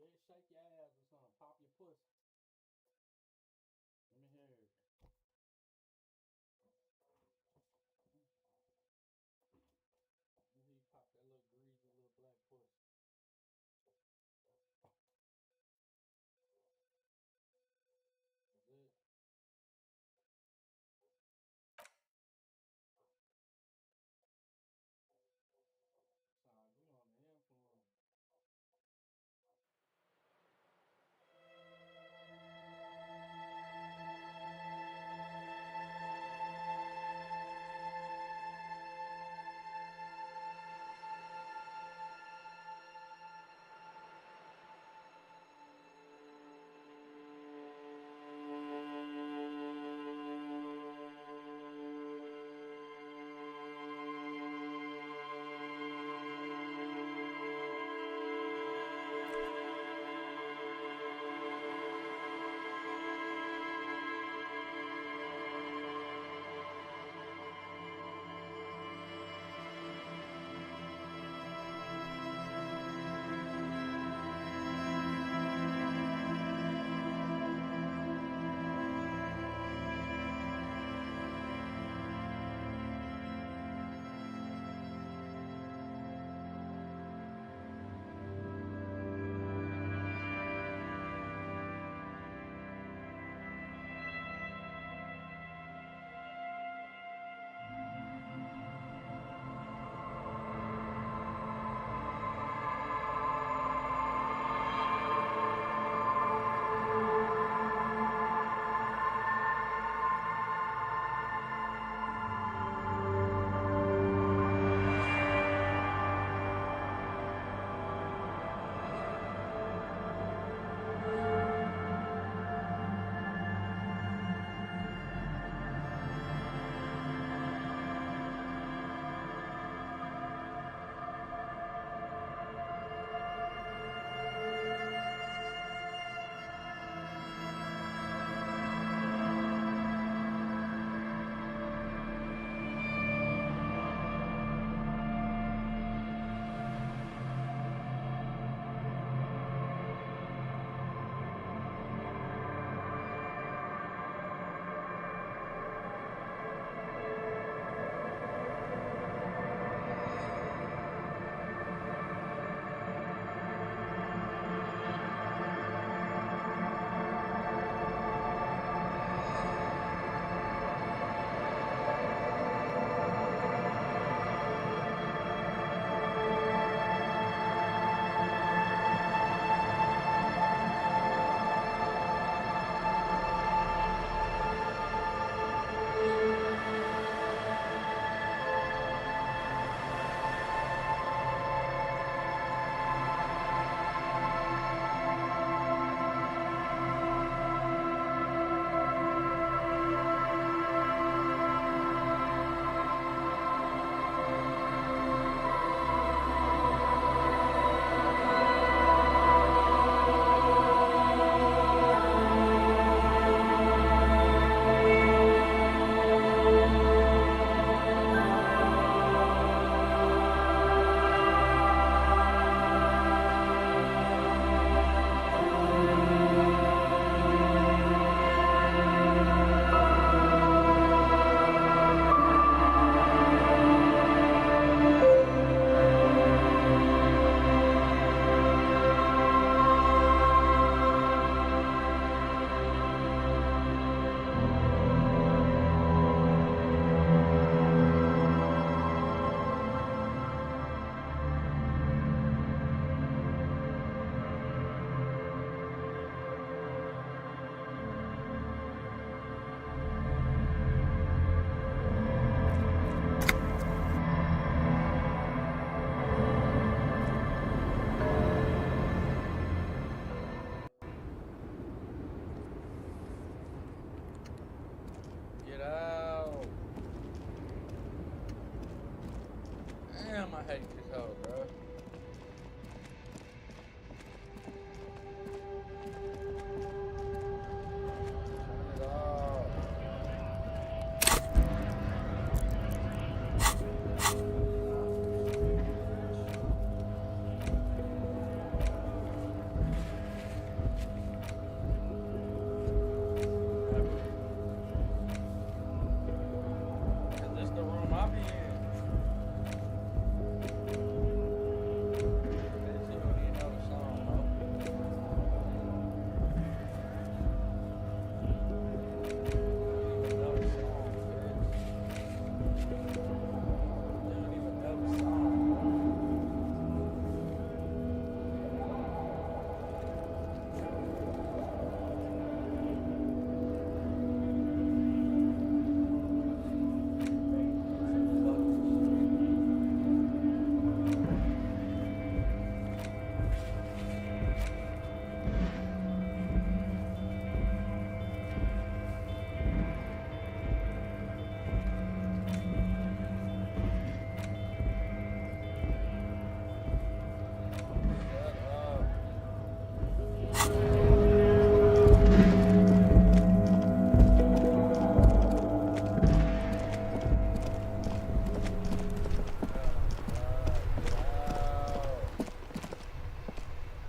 Bitch, shake your ass or something. Pop your pussy. Let me hear it. Let me hear you pop that little greasy little black pussy. That's it. Sound like you on the influence.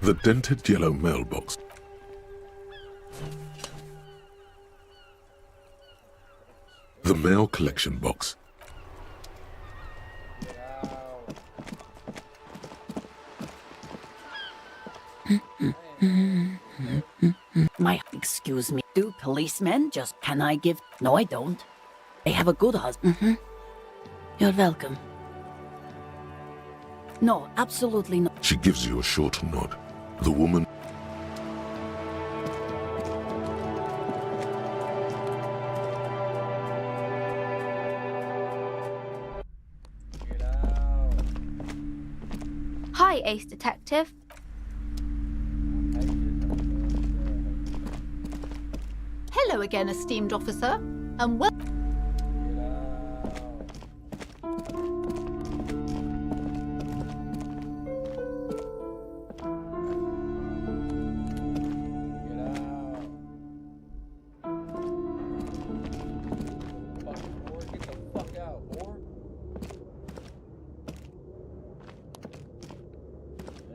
The dented yellow mailbox. The mail collection box. Excuse me, do policemen just, can I give? No, I don't. They have a good husband. You're welcome. No, absolutely not. She gives you a short nod. The woman. Hi, Ace Detective. Hello again, esteemed officer, and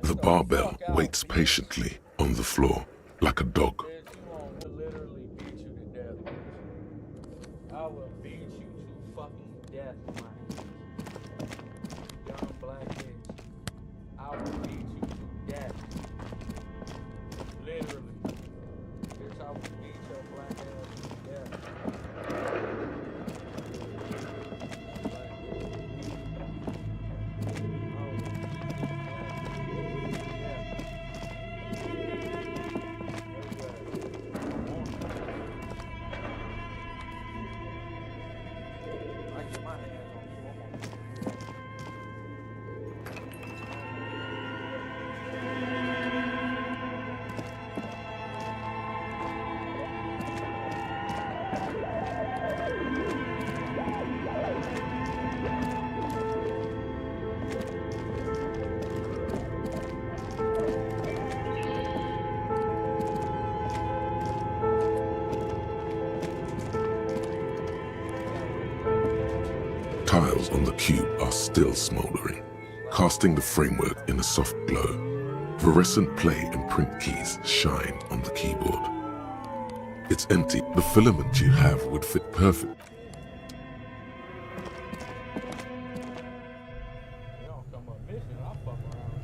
The barbell waits patiently on the floor like a dog. Literally beat you to death. I will beat you to fucking death, man. Young black bitch. I will beat you to death. Literally. Bitch, I will beat your black ass to death. Tiles on the cube are still smoldering, casting the framework in a soft glow. Fluorescent play and print keys shine on the keyboard. It's empty. The filament you have would fit perfect. They don't come up missing, I'll fuck around.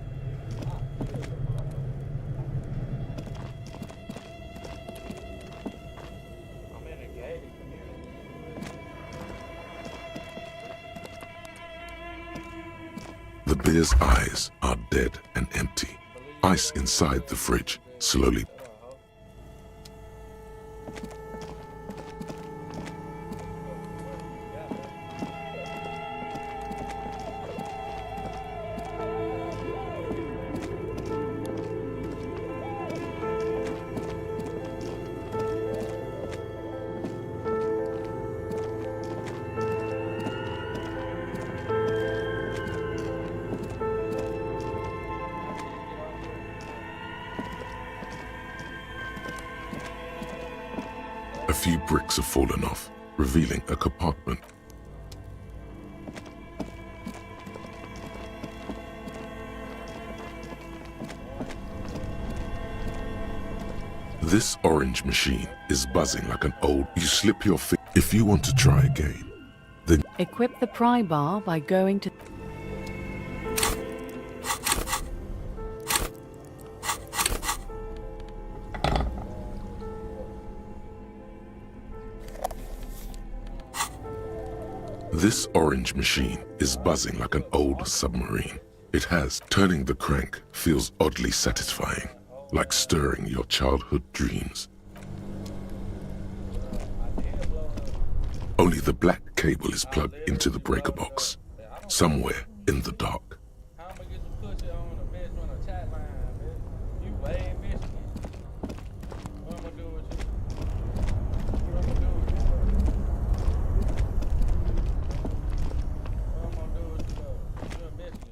I'm in a gated community. The beer's eyes are dead and empty. Ice inside the fridge slowly. A few bricks have fallen off, revealing a compartment. This orange machine is buzzing like an old. You slip your finger. If you want to try again, then Equip the pry bar by going to... this orange machine is buzzing like an old submarine. It has. Turning the crank feels oddly satisfying, like stirring your childhood dreams. Only the black cable is plugged into the breaker box, somewhere in the dark. How am I get some pussy on a bitch on a chat line, bitch? You way Michigan. What I'm gonna do with you? What I'm gonna do with you? What I'm gonna do with you, though? You in Michigan.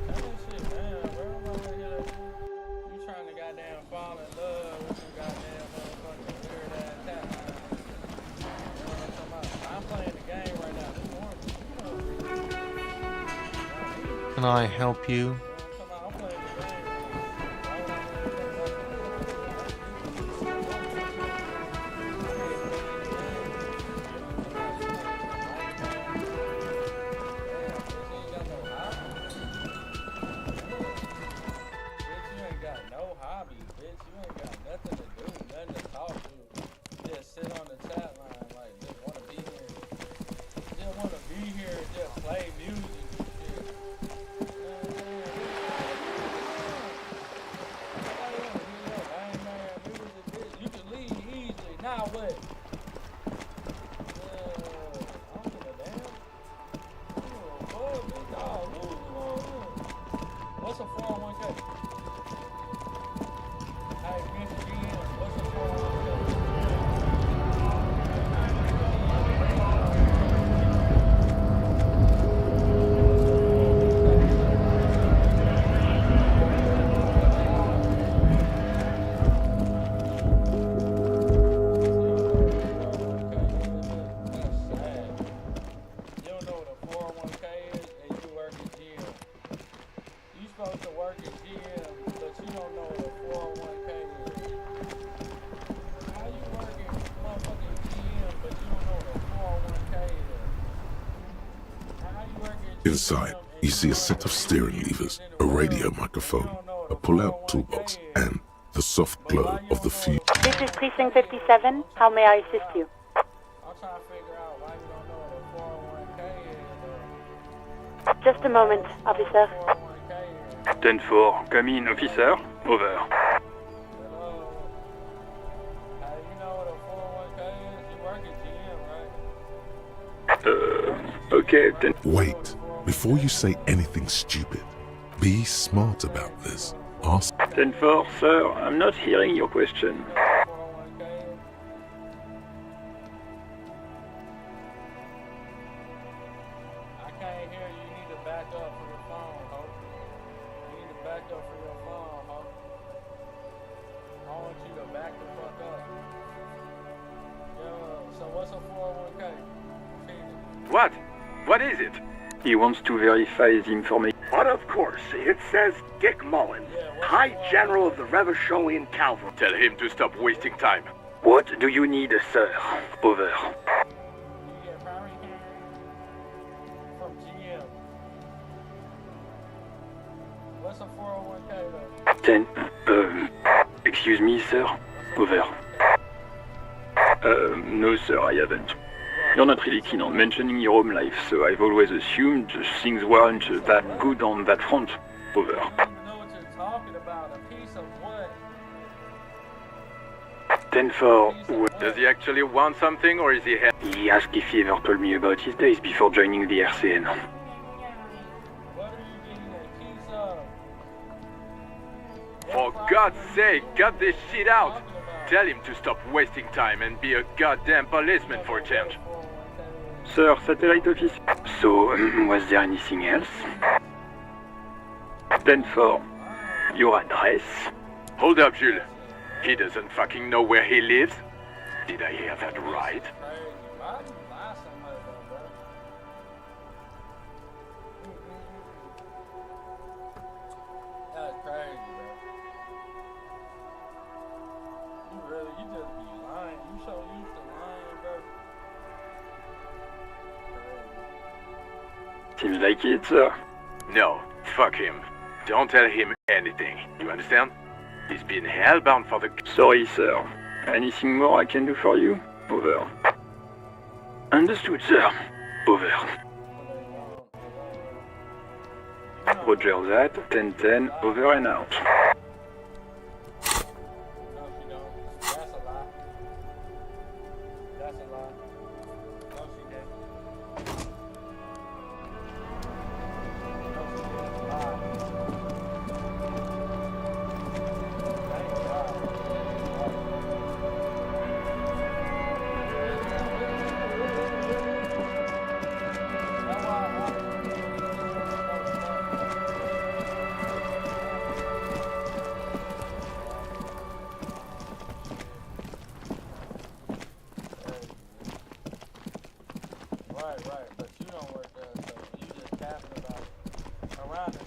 Tell that shit, man, bro. I'm over here. You trying to goddamn fall in love with some goddamn motherfucking weird can I help you? Come on, I'm playing the game. No hobby, bitch. You ain't got nothing to do, nothing to talk to. Just sit on the chat line, like, just want to be here. Just want to be here and just play music and shit. You can leave easily. Now what? I don't give a damn. What's a 401k? Hey, Mr. GM, what's a 401k? To work at GM, but you don't know what a 401k is. How you working motherfucking GM, but you don't know what a 401k is? How you working at GM Inside, you see a set of steering levers, a radio microphone, a pull-out toolbox, and the soft glow of the fuse. This is Precinct 57. How may I assist you? I'm trying to figure out why you don't know what a 401k is. Just a moment, officer. 10-4, come in, officer. Over. Hello. How you know what a 401k is? You work at GM, right? Okay, 10. Wait, before you say anything stupid, be smart about this. Ask 10-4, sir, I'm not hearing your question. 401k. I can't hear you. You need to back up for your phone, ho. You need to back up for your phone, ho. I want you to back the fuck up. Yo, so what's a 401k? What? What is it? He wants to verify the information. But of course, it says Dick Mullen, High General of the Revacholian Cavalry. Tell him to stop wasting time. What do you need, sir? Over. You get primary care from GM. What's a 401k though? 10. Excuse me, sir. Over. No, sir, I haven't. You're not really keen on mentioning your home life, so I've always assumed things weren't that good on that front. Over. I don't even know what you're talking about. A piece of what? 10-4. Does he actually want something, or is he He asked if he ever told me about his days before joining the RCN. What are you getting a piece of? For God's sake, cut this shit out! Tell him to stop wasting time and be a goddamn policeman for a change. Sir, satellite office. So, was there anything else? 10-4. Your address? Hold up, Jules. He doesn't fucking know where he lives? Did I hear that right? Crazy. Why do you lie so much, bro? That's crazy, bro. You just be lying. You so used to lying, bro. Seems like it, sir. No, fuck him. Don't tell him anything. You understand? He's been hellbound for the... Sorry, sir. Anything more I can do for you? Over. Understood, sir. Over. Roger that. 10-10. Over and out. No, she don't. That's a lie. That's a lie. No, she didn't. No, she didn't. Lie. That ain't a lie. That's why Right, but you don't work there, so you just capping about it. Around the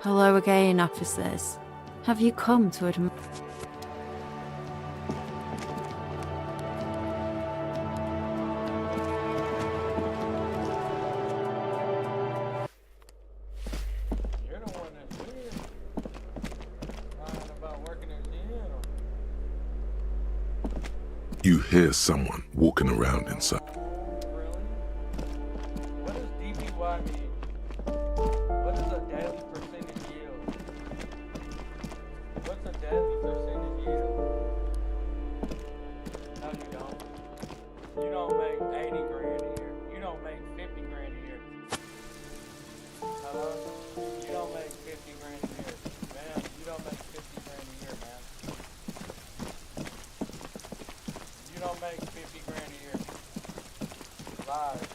Hello again, officers. Have you come to admire... You're the one that's weird. Lying about working at the inn. You hear someone walking around inside. Really? What does DPY mean? What is a daily percentage yield? What's a daily percentage yield? No, you don't. You don't make 80 grand a year. You don't make 50 grand a year. Hello? You don't make 50 grand a year. Man, you don't make 50 grand a year, man. You don't make 50 grand a year. Lies.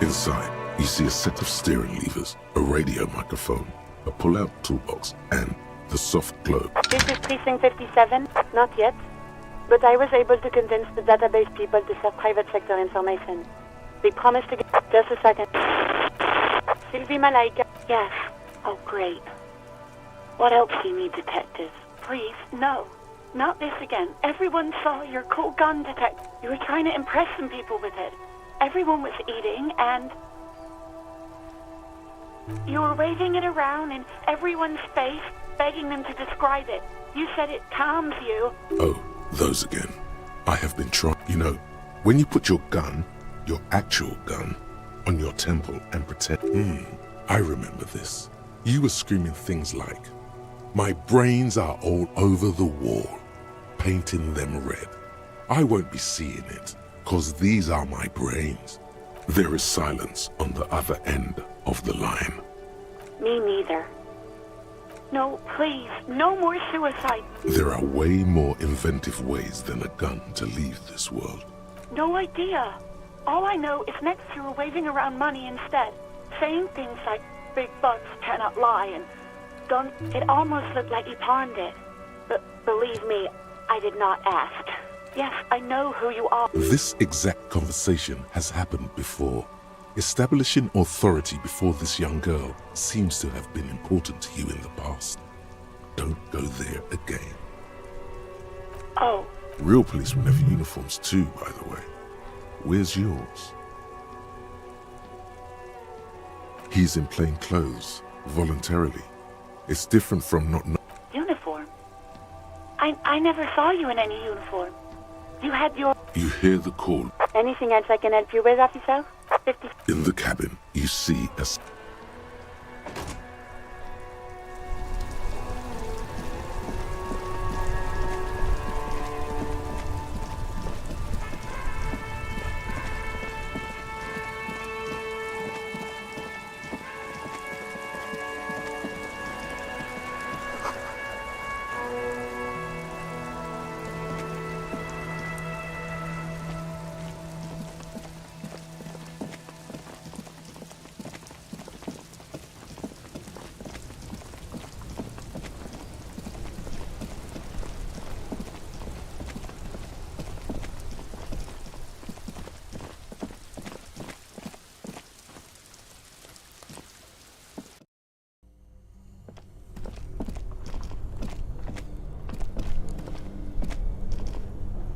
Inside, you see a set of steering levers, a radio microphone, a pull-out toolbox, and the soft globe. This is Precinct 57. Not yet. But I was able to convince the database people to sell private sector information. They promised to get... Just a second. Sylvie Malaika. Yes. Oh, great. What else do you need, detective? Please, no. Not this again. Everyone saw your cool gun, detective. You were trying to impress some people with it. Everyone was eating, and you were waving it around in everyone's face, begging them to describe it. You said it calms you. Oh, those again. I have been trying. You know, when you put your gun, your actual gun, on your temple and pretend... I remember this. You were screaming things like, "My brains are all over the wall, painting them red. I won't be seeing it. 'Cause these are my brains." There is silence on the other end of the line. Me neither. No, please, no more suicide. There are way more inventive ways than a gun to leave this world. No idea. All I know is next you were waving around money instead, saying things like, "Big bucks cannot lie," and don't... It almost looked like you pawned it. But believe me, I did not ask. Yes, I know who you are. This exact conversation has happened before. Establishing authority before this young girl seems to have been important to you in the past. Don't go there again. Oh. Real policemen have uniforms too, by the way. Where's yours? He's in plain clothes, voluntarily. It's different from not... Uniform? I never saw you in any uniform. You had your... You hear the call. Anything else I can help you with, officer? 50... In the cabin, you see a...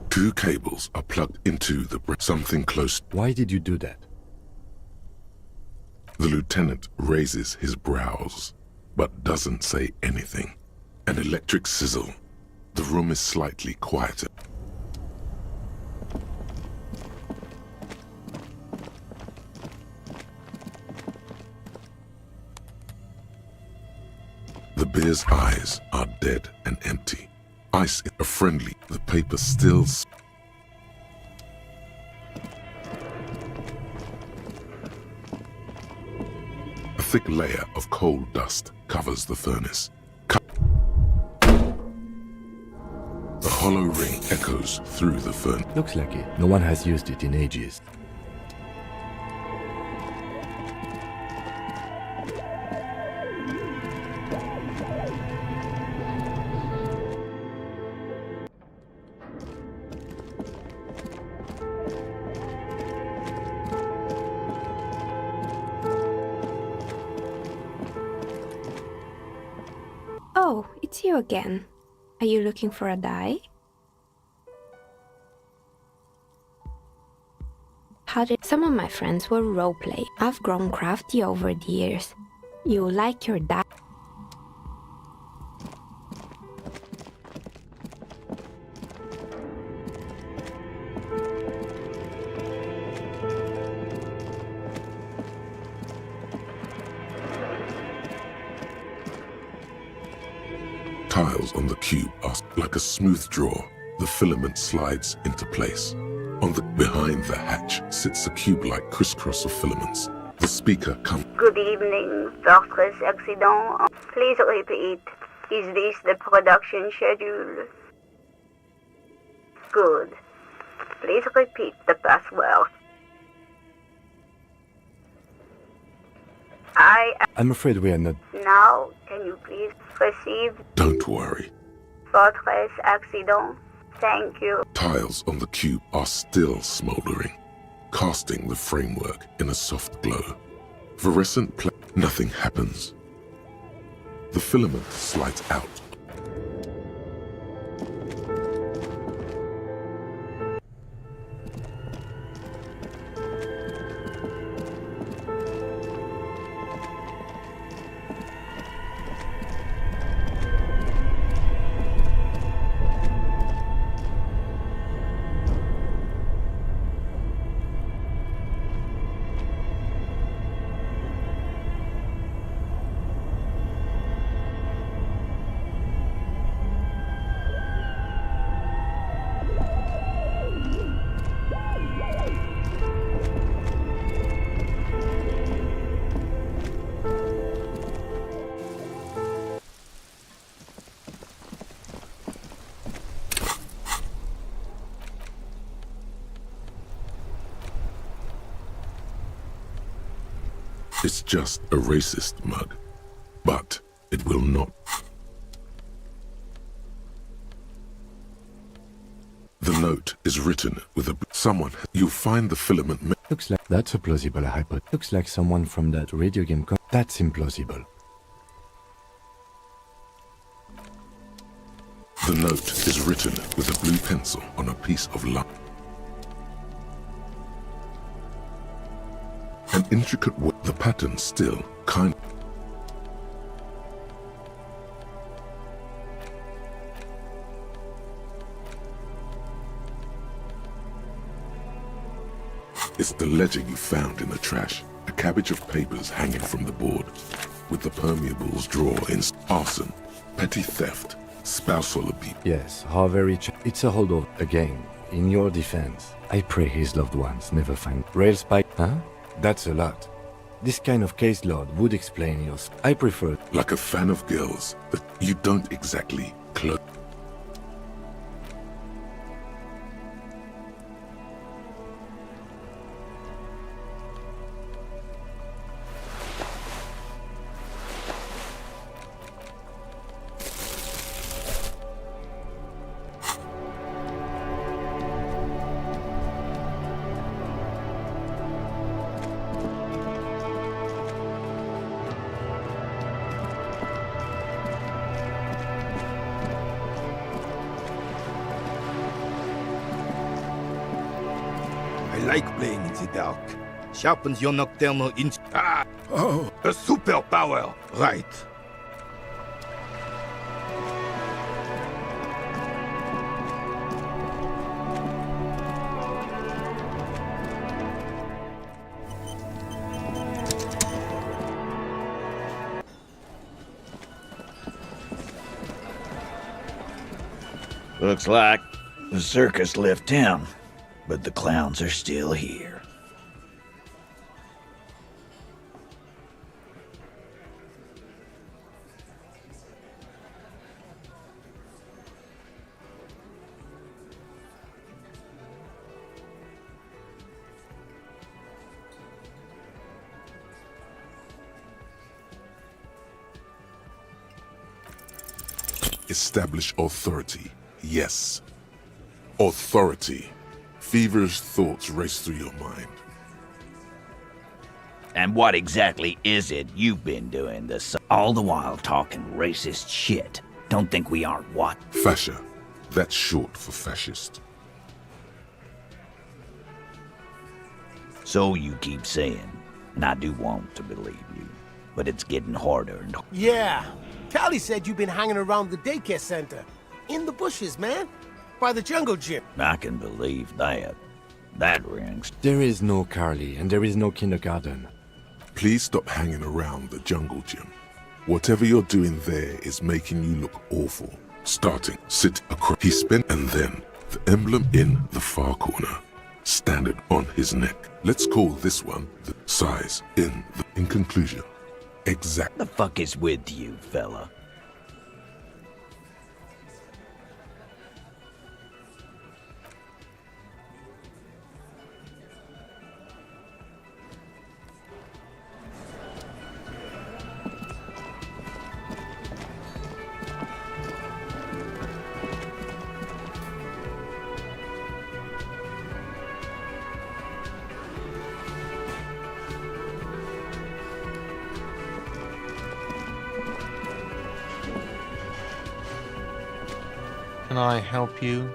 Two cables are plugged into the something close. Why did you do that? The lieutenant raises his brows, but doesn't say anything. An electric sizzle. The room is slightly quieter. The bear's eyes are dead and empty. Ice are friendly. The paper still... A thick layer of coal dust covers the furnace. The hollow ring echoes through the furnace. Looks like it. No one has used it in ages. Oh, it's you again. Are you looking for a dye? How did some of my friends will roleplay? I've grown crafty over the years. You like your dye? Tiles on the cube are like a smooth draw. The filament slides into place. Behind the hatch sits a cube-like crisscross of filaments. The speaker comes. Good evening, Fortress Accident. Please repeat. Is this the production schedule? Good. Please repeat the password. I'm afraid we are not... Now, can you please receive... Don't worry. Fortress Accident. Thank you. Tiles on the cube are still smoldering, casting the framework in a soft glow. Fluorescent nothing happens. The filament slides out. It's just a racist mug, but it will not. The note is written with a... Someone... You find the filament... Looks like... That's a plausible hypothesis. Looks like someone from that radio game... That's implausible. The note is written with a blue pencil on a piece of lime. An intricate work. The pattern still kind. It's the ledger you found in the trash. A cabbage of papers hanging from the board, with the permeables drawer in arson, petty theft, spousal abuse. Yes, how very it's a holdover. Again, in your defense, I pray his loved ones never find rail spike. Huh? That's a lot. This kind of case load would explain yours. I prefer... Like a fan of girls that you don't exactly close. I like playing in the dark. Sharpens your nocturnal Oh, a superpower! Right. Looks like the circus left town, but the clowns are still here. Establish authority. Yes. Authority. Feverish thoughts race through your mind. And what exactly is it you've been doing all the while talking racist shit? Don't think we aren't what? Fascia. That's short for fascist. So you keep saying, and I do want to believe you, but it's getting harder and harder. Yeah. Callie said you've been hanging around the daycare center. In the bushes, man. By the jungle gym. I can believe that. That rings. There is no Carly, and there is no kindergarten. Please stop hanging around the jungle gym. Whatever you're doing there is making you look awful. Starting, sit across. He spent, and then the emblem in the far corner, standard on his neck. Let's call this one the size in conclusion. Exact. The fuck is with you, fella? Can I help you?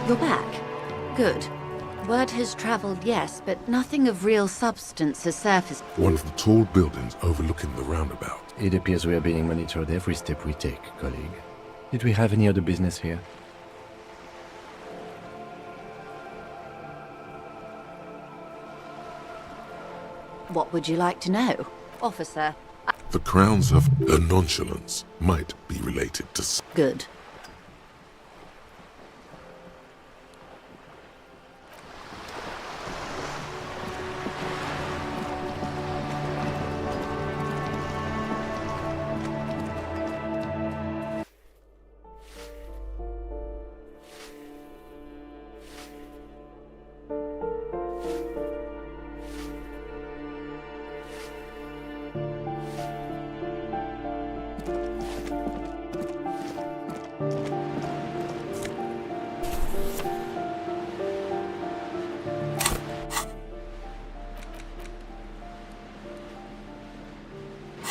You're back. Good. Word has traveled, yes, but nothing of real substance has surfaced. One of the tall buildings overlooking the roundabout. It appears we are being monitored every step we take, colleague. Did we have any other business here? What would you like to know? Officer. The crowns of her nonchalance might be related to... Good.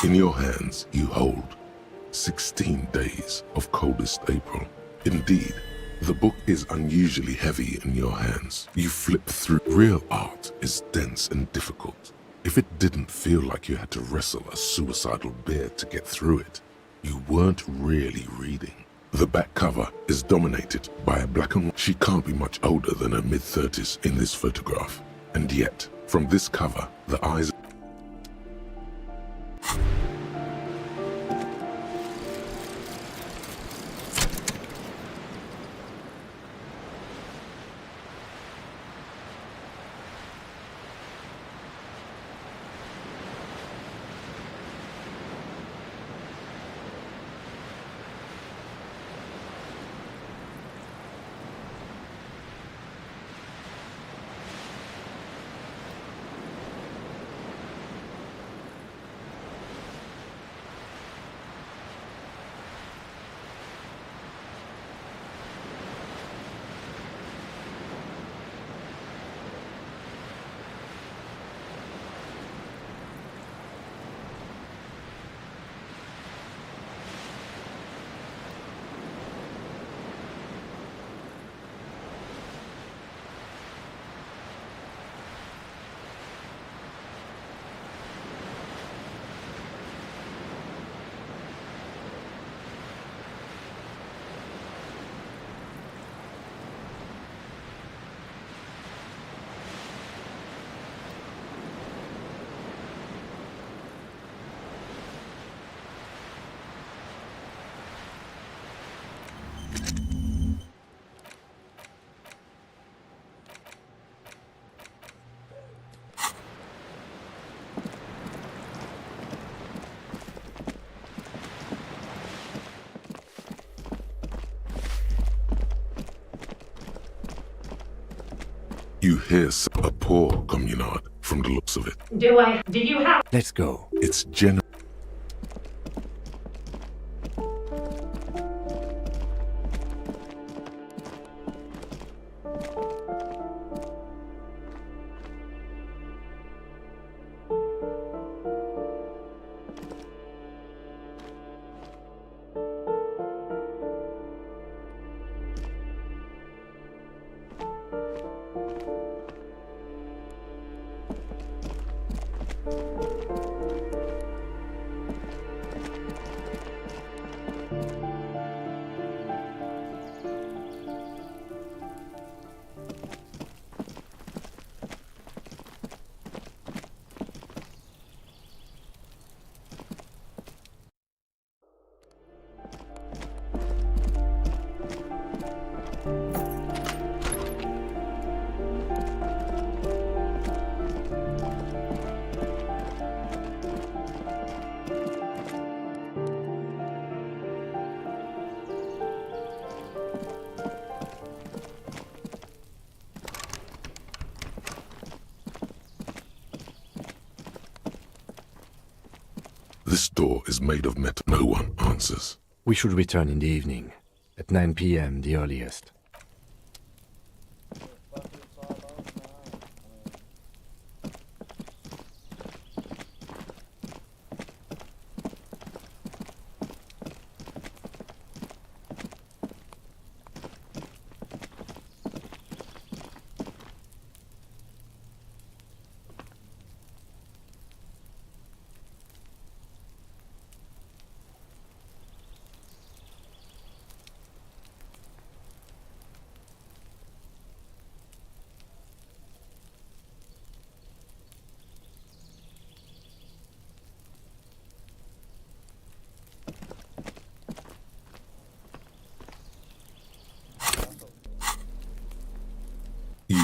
In your hands, you hold 16 days of coldest April. Indeed, the book is unusually heavy in your hands. You flip through. Real art is dense and difficult. If it didn't feel like you had to wrestle a suicidal bear to get through it, you weren't really reading. The back cover is dominated by a black and white. She can't be much older than her mid-30s in this photograph. And yet, from this cover, the eyes... You hear a poor communard from the looks of it. Do you have... Let's go. It's general. This door is made of metal. No one answers. We should return in the evening. At 9 p.m. the earliest.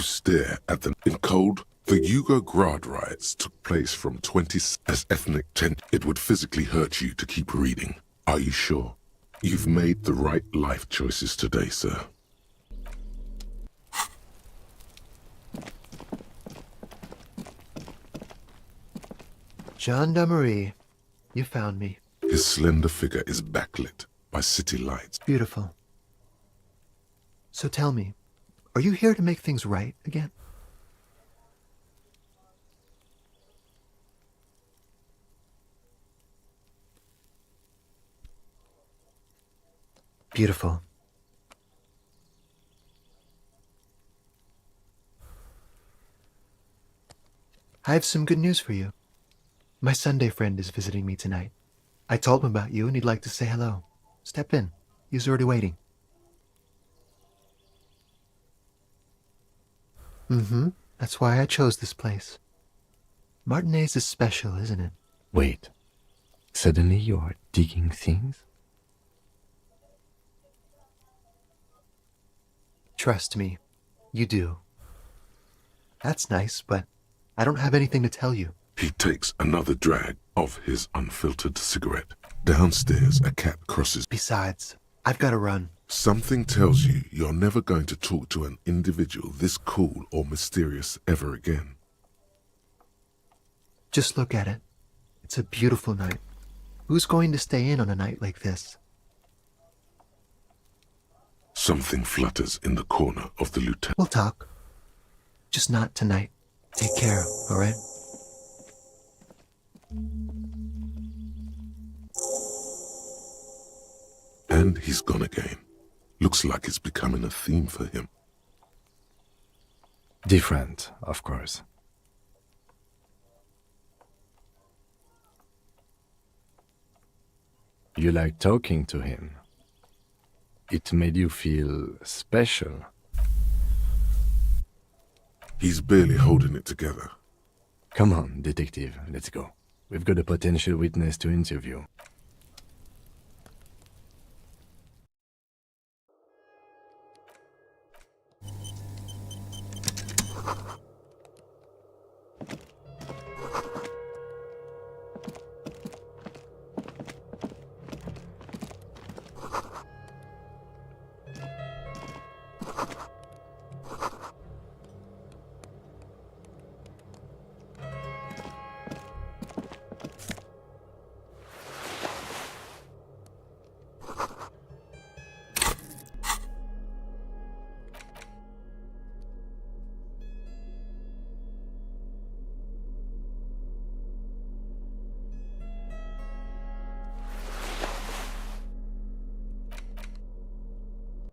stare at them in cold. The Yugograd riots took place from 20 as ethnic tension. It would physically hurt you to keep reading. Are you sure? You've made the right life choices today, sir. Gendarmerie, you found me. His slender figure is backlit by city lights. Beautiful. So tell me, are you here to make things right again? Beautiful. I have some good news for you. My Sunday friend is visiting me tonight. I told him about you and he'd like to say hello. Step in. He's already waiting. That's why I chose this place. Martinez is special, isn't it? Wait. Suddenly you are digging things? Trust me, you do. That's nice, but I don't have anything to tell you. He takes another drag of his unfiltered cigarette. Downstairs, a cat crosses. Besides, I've got to run. Something tells you you're never going to talk to an individual this cool or mysterious ever again. Just look at it. It's a beautiful night. Who's going to stay in on a night like this? Something flutters in the corner of the lieutenant. We'll talk. Just not tonight. Take care, all right? And he's gone again. Looks like it's becoming a theme for him. Different, of course. You like talking to him. It made you feel special. He's barely holding it together. Come on, detective, let's go. We've got a potential witness to interview.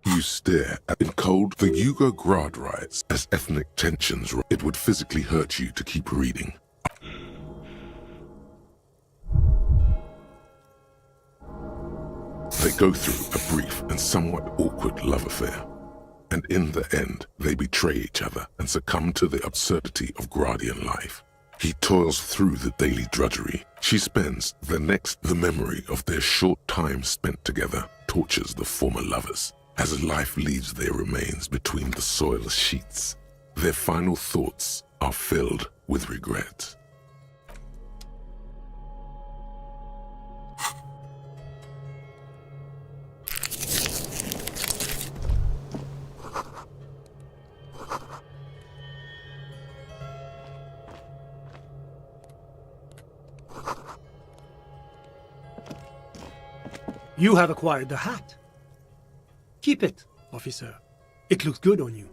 You stare at in cold. The Yugograd riots as ethnic tensions. It would physically hurt you to keep reading. They go through a brief and somewhat awkward love affair. And in the end, they betray each other and succumb to the absurdity of Gradian life. He toils through the daily drudgery. She spends the memory of their short time spent together tortures the former lovers. As life leaves their remains between the soil sheets, their final thoughts are filled with regret. You have acquired the hat. Keep it, officer. It looks good on you.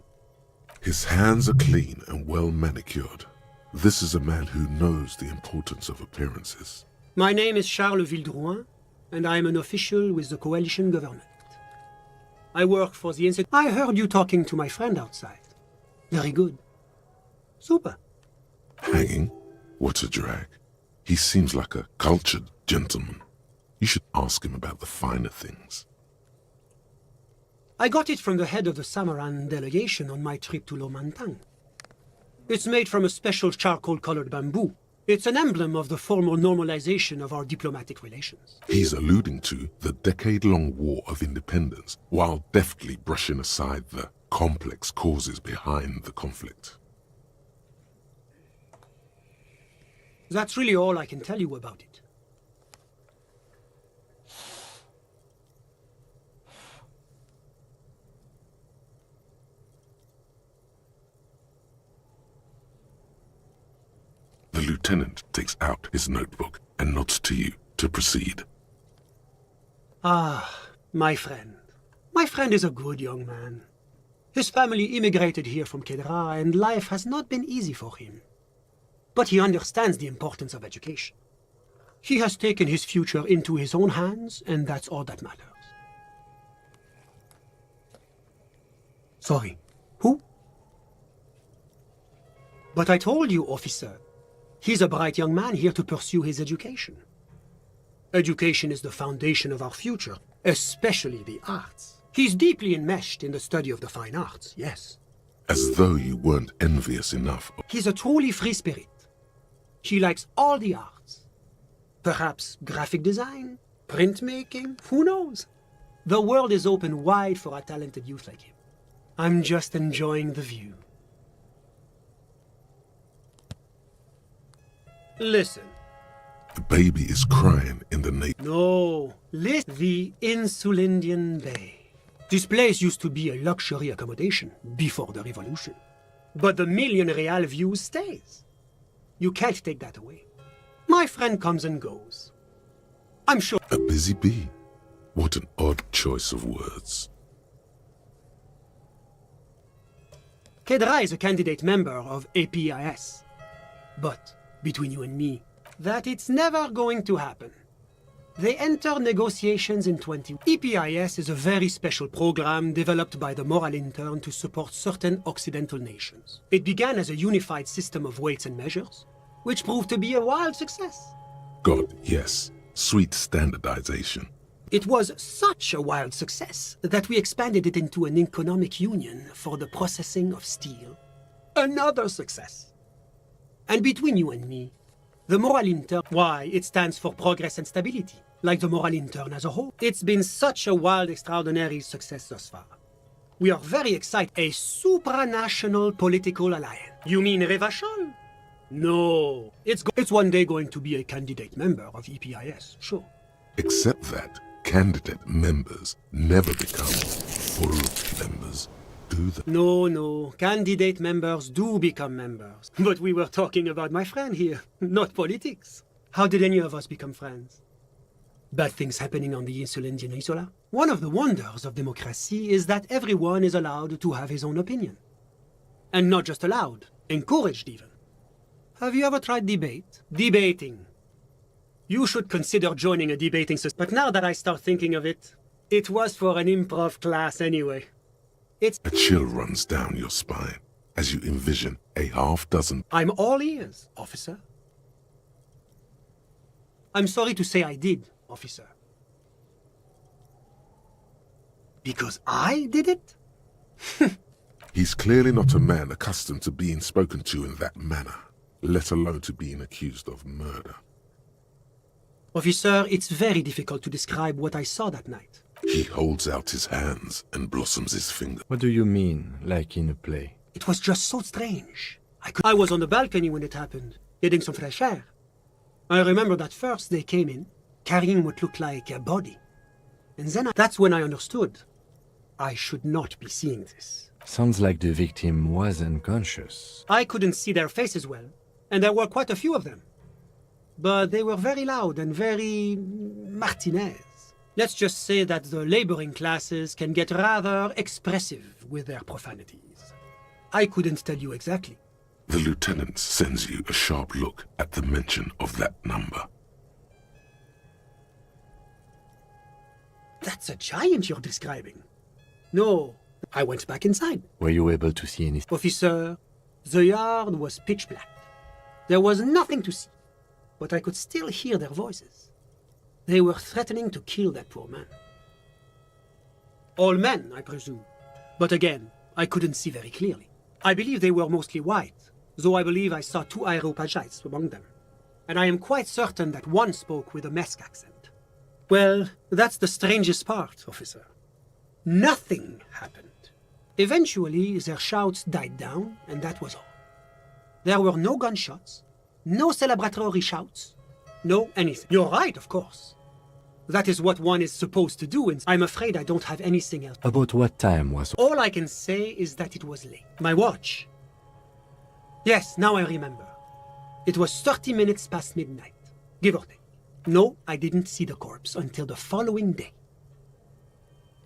His hands are clean and well manicured. This is a man who knows the importance of appearances. My name is Charles Vildrouin, and I am an official with the coalition government. I work for the institute. I heard you talking to my friend outside. Very good. Super. Hanging? What a drag. He seems like a cultured gentleman. You should ask him about the finer things. I got it from the head of the Samaran delegation on my trip to Lomantang. It's made from a special charcoal-colored bamboo. It's an emblem of the formal normalization of our diplomatic relations. He's alluding to the decade-long war of independence while deftly brushing aside the complex causes behind the conflict. That's really all I can tell you about it. The lieutenant takes out his notebook and nods to you to proceed. Ah, my friend. My friend is a good young man. His family immigrated here from Kedra, and life has not been easy for him. But he understands the importance of education. He has taken his future into his own hands, and that's all that matters. Sorry, who? But I told you, officer. He's a bright young man here to pursue his education. Education is the foundation of our future, especially the arts. He's deeply enmeshed in the study of the fine arts, yes. As though you weren't envious enough. He's a truly free spirit. He likes all the arts. Perhaps graphic design, printmaking, who knows? The world is open wide for a talented youth like him. I'm just enjoying the view. Listen. The baby is crying in the night. No, listen. The Insulindian Bay. This place used to be a luxury accommodation before the revolution. But the million real view stays. You can't take that away. My friend comes and goes. I'm sure. A busy bee? What an odd choice of words. Kedra is a candidate member of APIS. But, between you and me, that it's never going to happen. They enter negotiations in 20... EPIS is a very special program developed by the Moral Intern to support certain Occidental nations. It began as a unified system of weights and measures, which proved to be a wild success. God, yes. Sweet standardization. It was such a wild success that we expanded it into an economic union for the processing of steel. Another success. And between you and me, the Moral Intern, why, it stands for progress and stability, like the Moral Intern as a whole. It's been such a wild, extraordinary success thus far. We are very excited. A supranational political alliance. You mean Revachol? No. It's one day going to be a candidate member of EPIS, sure. Except that candidate members never become full members. No, candidate members do become members. But we were talking about my friend here, not politics. How did any of us become friends? Bad things happening on the Insulindian Isola? One of the wonders of democracy is that everyone is allowed to have his own opinion. And not just allowed, encouraged even. Have you ever tried debate? Debating. You should consider joining a debating system. But now that I start thinking of it, it was for an improv class anyway. A chill runs down your spine as you envision a half-dozen... I'm all ears, officer. I'm sorry to say I did, officer. Because I did it? He's clearly not a man accustomed to being spoken to in that manner, let alone to being accused of murder. Officer, it's very difficult to describe what I saw that night. He holds out his hands and blossoms his finger. What do you mean, like in a play? It was just so strange. I was on the balcony when it happened, getting some fresh air. I remember that first they came in, carrying what looked like a body. And then that's when I understood. I should not be seeing this. Sounds like the victim was unconscious. I couldn't see their faces well, and there were quite a few of them. But they were very loud and very... Martinez. Let's just say that the laboring classes can get rather expressive with their profanities. I couldn't tell you exactly. The lieutenant sends you a sharp look at the mention of that number. That's a giant you're describing. No, I went back inside. Were you able to see anything? Officer, the yard was pitch black. There was nothing to see, but I could still hear their voices. They were threatening to kill that poor man. All men, I presume. But again, I couldn't see very clearly. I believe they were mostly white, though I believe I saw 2 Areopagites among them. And I am quite certain that one spoke with a Mesk accent. Well, that's the strangest part, officer. Nothing happened. Eventually, their shouts died down, and that was all. There were no gunshots, no celebratory shouts, no anything. You're right, of course. That is what one is supposed to do, and I'm afraid I don't have anything else. About what time was... All I can say is that it was late. My watch. Yes, now I remember. It was 30 minutes past midnight, give or take. No, I didn't see the corpse until the following day.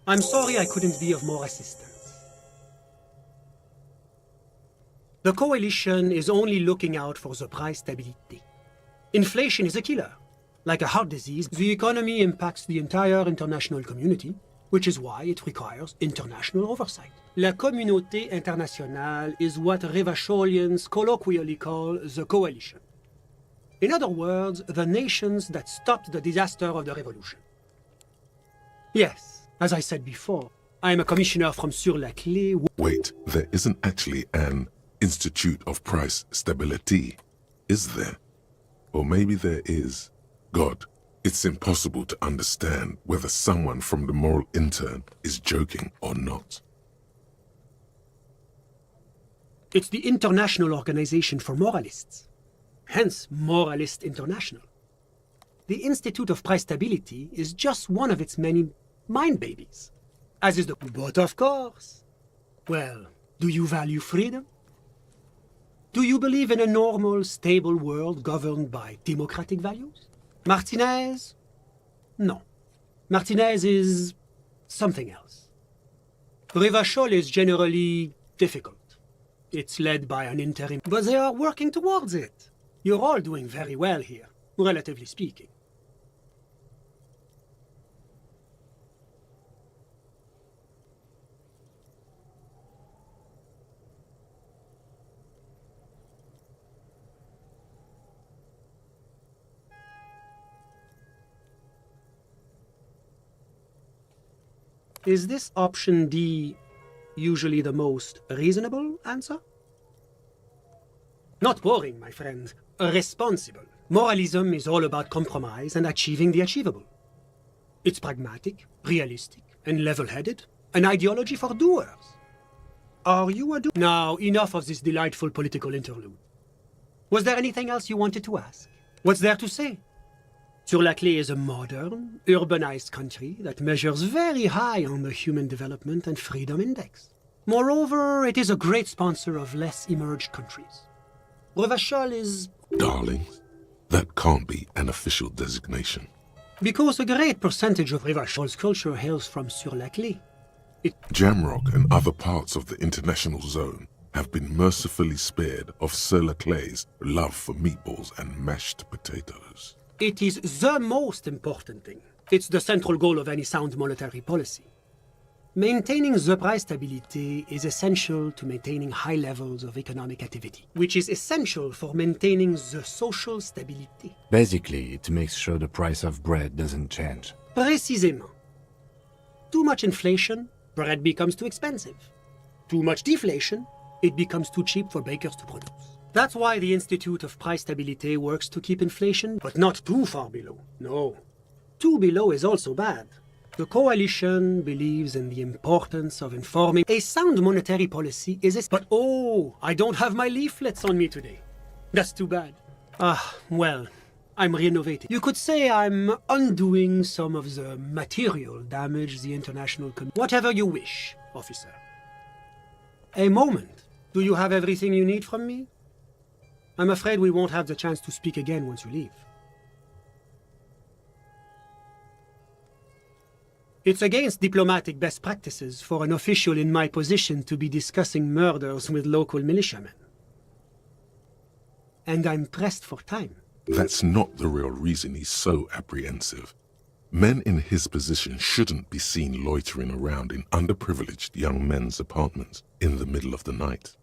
I'm sorry I couldn't be of more assistance. The Coalition is only looking out for the price stability. Inflation is a killer. Like a heart disease, the economy impacts the entire international community, which is why it requires international oversight. La communauté internationale is what Revacholians colloquially call the Coalition. In other words, the nations that stopped the disaster of the revolution. Yes, as I said before, I am a commissioner from Sur-la-Clé. Wait, there isn't actually an Institute of Price Stability, is there? Or maybe there is. God, it's impossible to understand whether someone from the moral intern is joking or not. It's the International Organization for Moralists. Hence, Moralist International. The Institute of Price Stability is just one of its many mind babies. As is the... But of course. Well, do you value freedom? Do you believe in a normal, stable world governed by democratic values? Martinez? No. Martinez is something else. Revachol is generally difficult. It's led by an interim, but they are working towards it. You're all doing very well here, relatively speaking. Is this option D usually the most reasonable answer? Not boring, my friend. Responsible. Moralism is all about compromise and achieving the achievable. It's pragmatic, realistic, and level-headed. An ideology for doers. Are you a doer? Now, enough of this delightful political interlude. Was there anything else you wanted to ask? What's there to say? Sur-la-Clé is a modern, urbanized country that measures very high on the Human Development and Freedom Index. Moreover, it is a great sponsor of less emerged countries. Revachol is... Darlings, that can't be an official designation. Because a great percentage of Revachol's culture hails from Sur-la-Clé. Jamrock and other parts of the international zone have been mercifully spared of Sur-la-Clé's love for meatballs and mashed potatoes. It is the most important thing. It's the central goal of any sound monetary policy. Maintaining the price stability is essential to maintaining high levels of economic activity, which is essential for maintaining the social stability. Basically, it makes sure the price of bread doesn't change. Précisément. Too much inflation, bread becomes too expensive. Too much deflation, it becomes too cheap for bakers to produce. That's why the Institute of Price Stability works to keep inflation, but not too far below. No. Too below is also bad. The Coalition believes in the importance of informing. A sound monetary policy is But oh, I don't have my leaflets on me today. That's too bad. Well, I'm renovating. You could say I'm undoing some of the material damage the international Whatever you wish, officer. A moment. Do you have everything you need from me? I'm afraid we won't have the chance to speak again once you leave. It's against diplomatic best practices for an official in my position to be discussing murders with local militiamen. And I'm pressed for time. That's not the real reason he's so apprehensive. Men in his position shouldn't be seen loitering around in underprivileged young men's apartments in the middle of the night.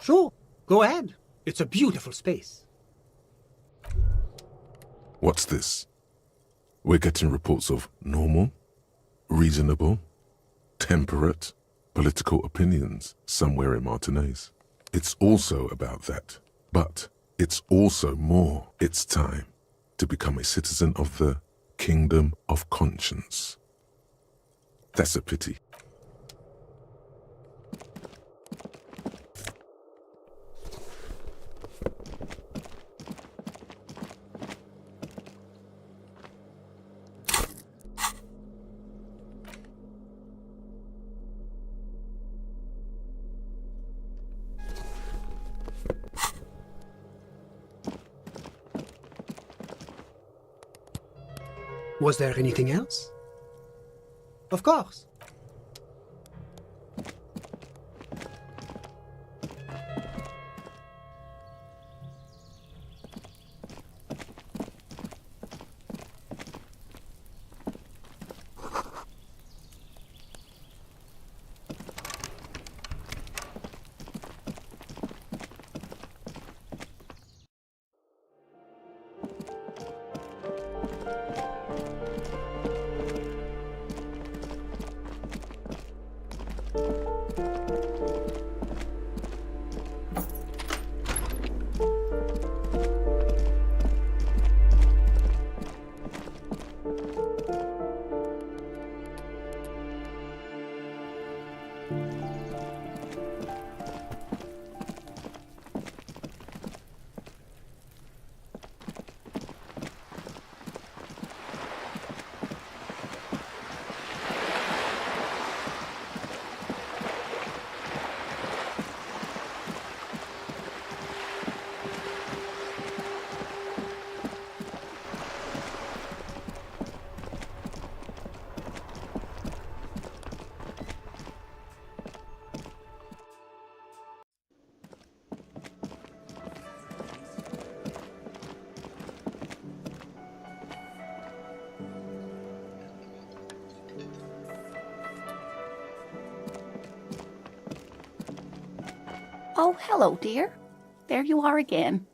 Sure, go ahead. It's a beautiful space. What's this? We're getting reports of normal, reasonable, temperate political opinions somewhere in Martinez. It's also about that, but it's also more. It's time to become a citizen of the Kingdom of Conscience. That's a pity. Was there anything else? Of course. Oh, hello, dear. There you are again.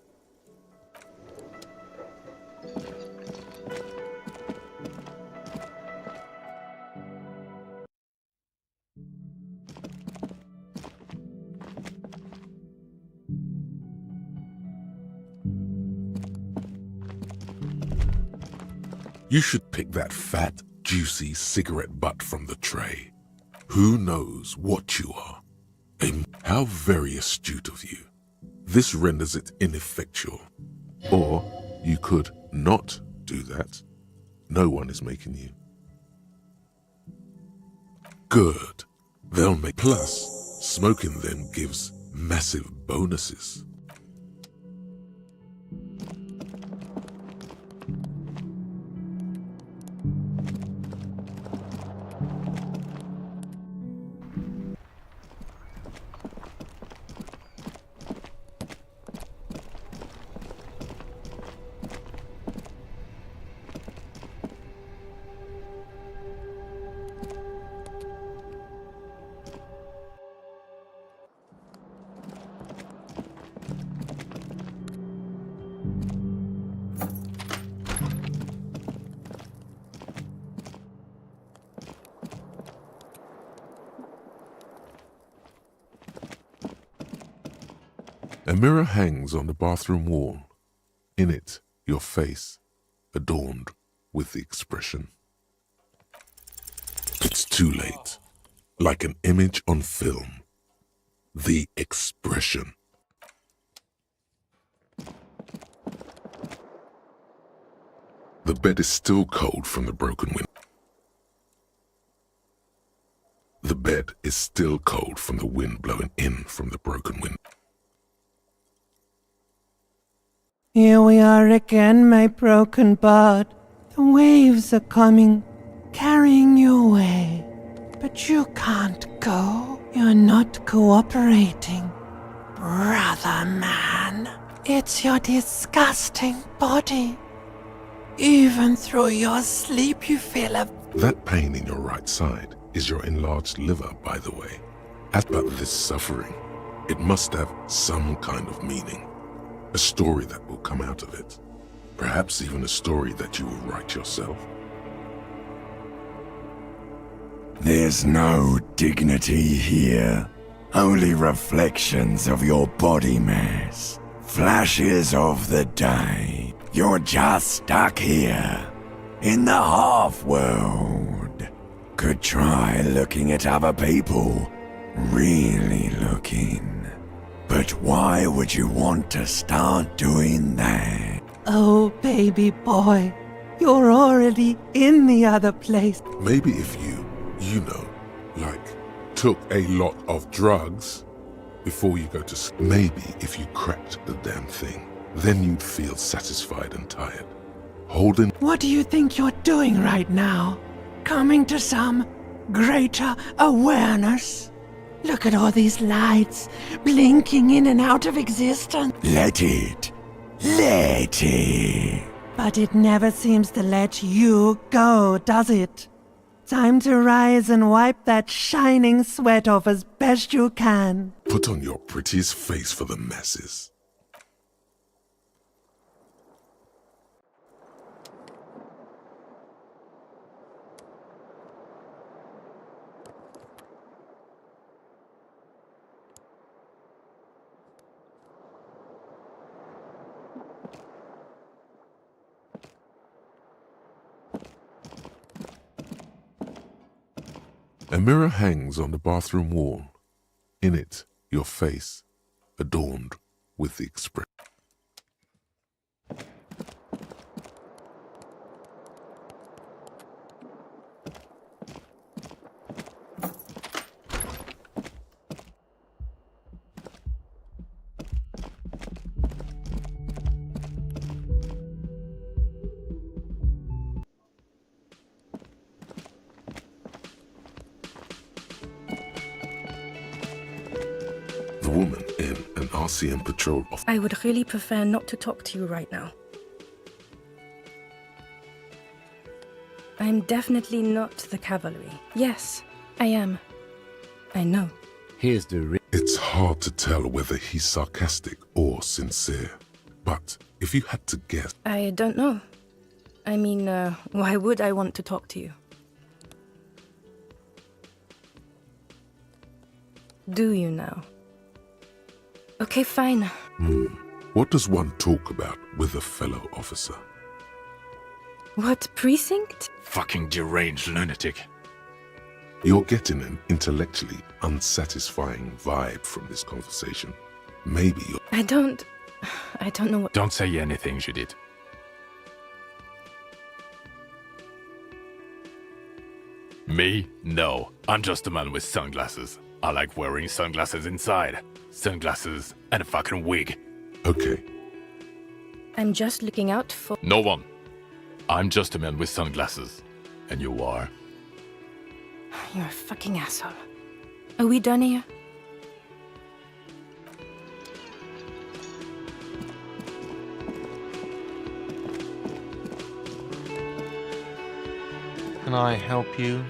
You should pick that fat, juicy cigarette butt from the tray. Who knows what you are? How very astute of you. This renders it ineffectual. Or you could not do that. No one is making you. Good. They'll make. Plus, smoking them gives massive bonuses. A mirror hangs on the bathroom wall. In it, your face, adorned with the expression. It's too late. Like an image on film. The expression. The bed is still cold from the broken window. The bed is still cold from the wind blowing in from the broken window. Here we are again, my broken bud. The waves are coming, carrying you away. But you can't go. You're not cooperating. Brother man, it's your disgusting body. Even through your sleep you feel a... That pain in your right side is your enlarged liver, by the way. But this suffering, it must have some kind of meaning. A story that will come out of it. Perhaps even a story that you will write yourself. There's no dignity here. Only reflections of your body mass. Flashes of the day. You're just stuck here. In the half-world. Could try looking at other people. Really looking. But why would you want to start doing that? Oh, baby boy, you're already in the other place. Maybe if you know, like, took a lot of drugs before you go to sleep. Maybe if you cracked the damn thing, then you'd feel satisfied and tired. Holding... What do you think you're doing right now? Coming to some greater awareness? Look at all these lights blinking in and out of existence. Let it. Let it. But it never seems to let you go, does it? Time to rise and wipe that shining sweat off as best you can. Put on your prettiest face for the masses. A mirror hangs on the bathroom wall. In it, your face, adorned with the expression. The woman in an RCM patrol office. I would really prefer not to talk to you right now. I'm definitely not the cavalry. Yes, I am. I know. Here's the It's hard to tell whether he's sarcastic or sincere. But if you had to guess... I don't know. I mean, why would I want to talk to you? Do you now? Okay, fine. What does one talk about with a fellow officer? What precinct? Fucking deranged lunatic. You're getting an intellectually unsatisfying vibe from this conversation. Maybe you're... I don't know what... Don't say anything, Judith. Me? No. I'm just a man with sunglasses. I like wearing sunglasses inside. Sunglasses and a fucking wig. Okay. I'm just looking out for... No one. I'm just a man with sunglasses. And you are? You're a fucking asshole. Are we done here? Can I help you?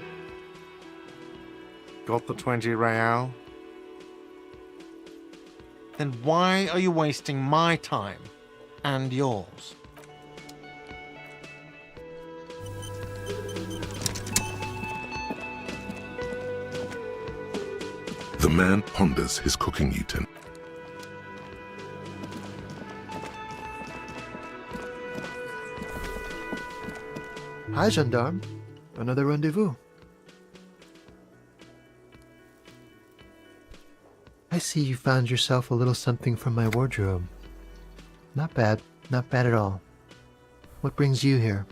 Got the 20 real? Then why are you wasting my time and yours? The man ponders his cooking utensil. Hi, gendarme. Another rendezvous. I see you found yourself a little something from my wardrobe. Not bad. Not bad at all. What brings you here?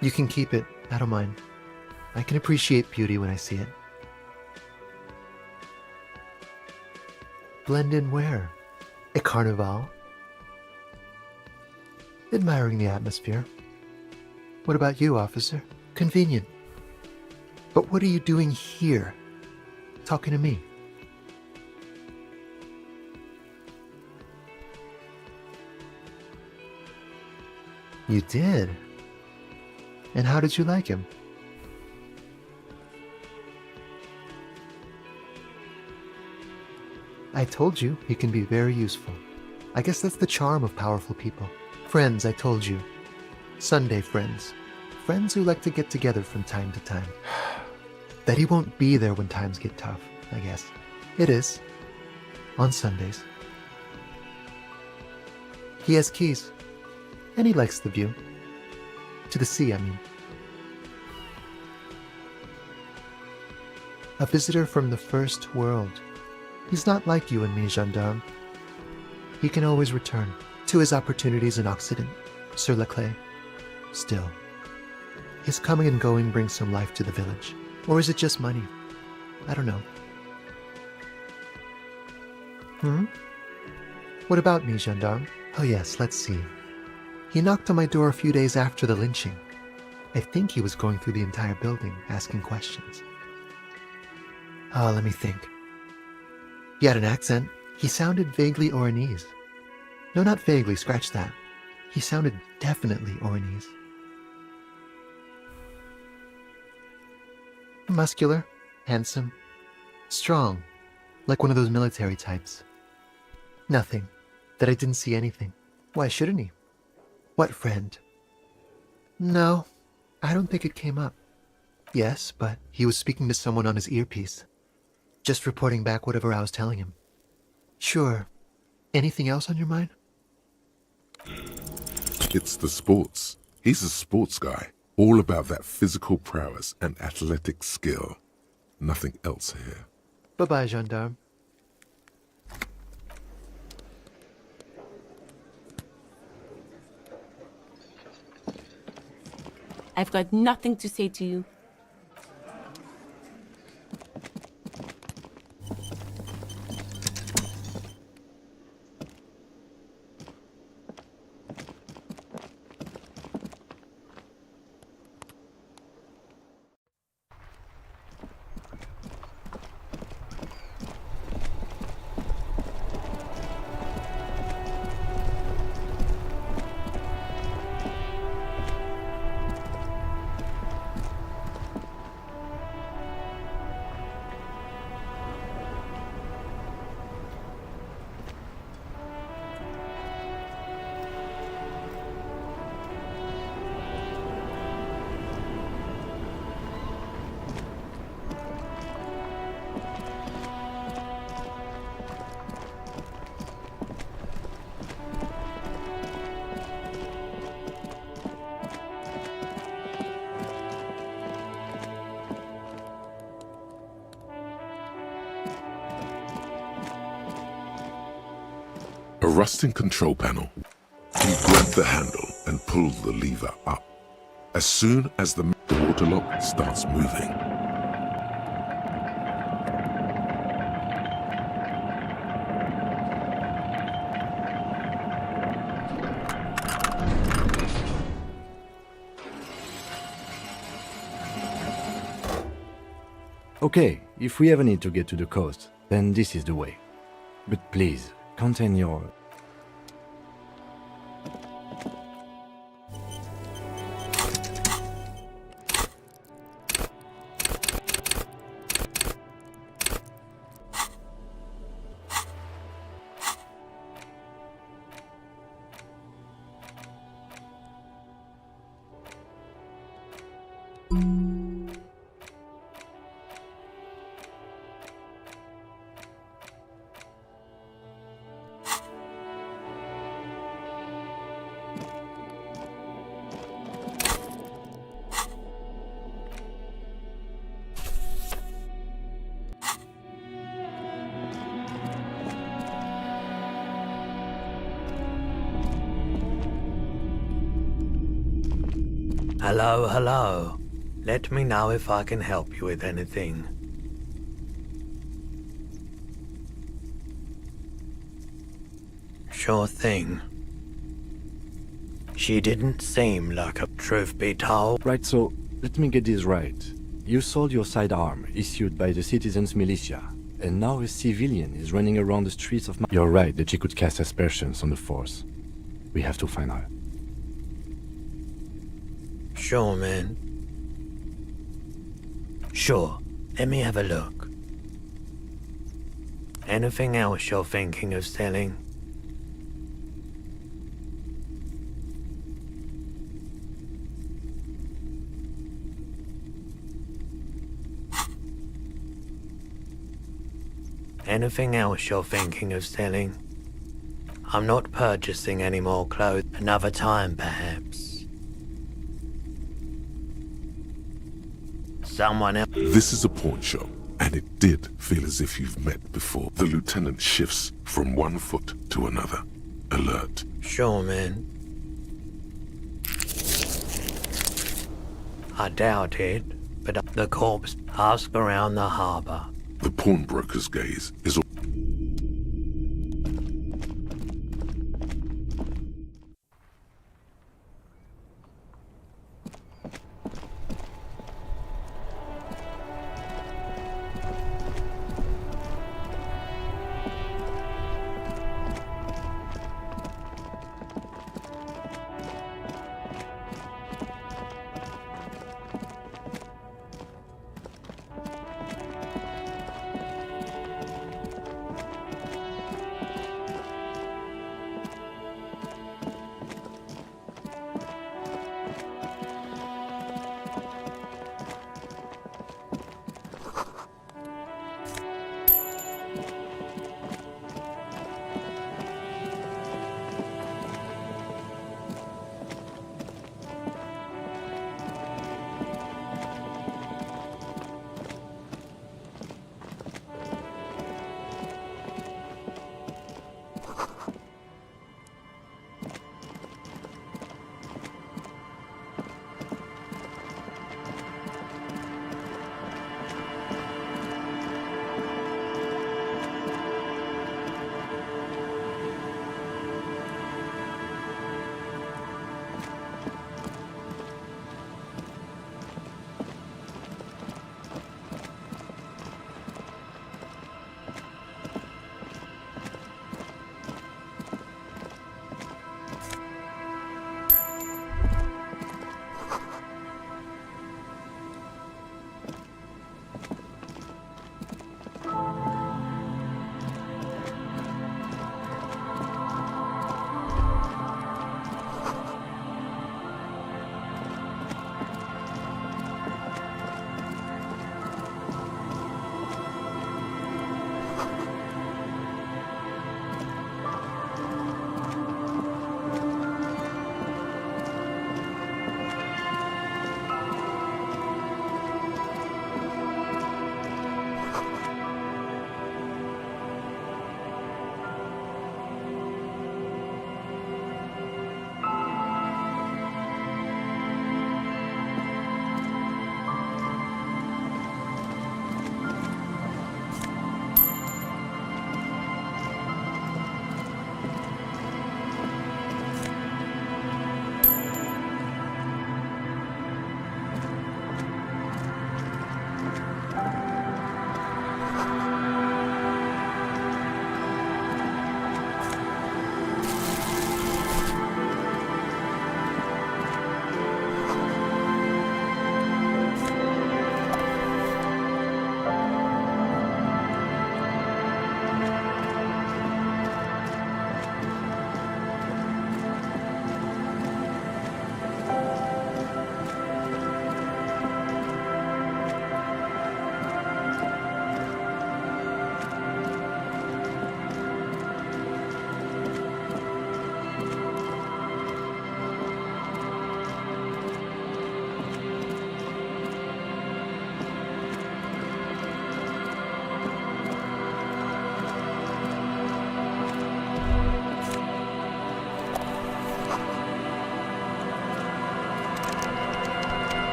You can keep it. I don't mind. I can appreciate beauty when I see it. Blend in where? At Carnival? Admiring the atmosphere. What about you, officer? Convenient. But what are you doing here? Talking to me? You did? And how did you like him? I told you he can be very useful. I guess that's the charm of powerful people. Friends, I told you. Sunday friends. Friends who like to get together from time to time. That he won't be there when times get tough, I guess. It is. on Sundays. He has keys, and he likes the view. To the sea, I mean. A visitor from the first world. He's not like you and me, gendarme. He can always return to his opportunities in Occident, sur la clé. Still, his coming and going brings some life to the village. Or is it just money? I don't know. What about me, gendarme? Oh yes, let's see. He knocked on my door a few days after the lynching. I think he was going through the entire building, asking questions. Oh, let me think. He had an accent. He sounded vaguely Oranese. No, not vaguely, scratch that. He sounded definitely Oranese. Muscular, handsome, strong, like one of those military types. Nothing. That I didn't see anything. Why shouldn't he? What friend? No, I don't think it came up. Yes, but he was speaking to someone on his earpiece. Just reporting back whatever I was telling him. Sure. Anything else on your mind? It's the sports. He's a sports guy. All about that physical prowess and athletic skill. Nothing else here. Bye-bye, gendarme. I've got nothing to say to you. A rusting control panel. He grabbed the handle and pulled the lever up. As soon as the water lock starts moving. Okay, if we ever need to get to the coast, then this is the way. But please, contain your... Hello, hello. Let me know if I can help you with anything. Sure thing. She didn't seem like a truth be told. Right, so let me get this right. You sold your sidearm, issued by the citizens' militia, and now a civilian is running around the streets of... You're right that she could cast aspersions on the force. We have to find her. Sure, man. Sure. Let me have a look. Anything else you're thinking of selling? Anything else you're thinking of selling? I'm not purchasing any more clothes. Another time, perhaps. Someone else. This is a pawn shop, and it did feel as if you've met before. The lieutenant shifts from one foot to another, alert. Sure, man. I doubt it, but the corpse ask around the harbor. The pawnbroker's gaze is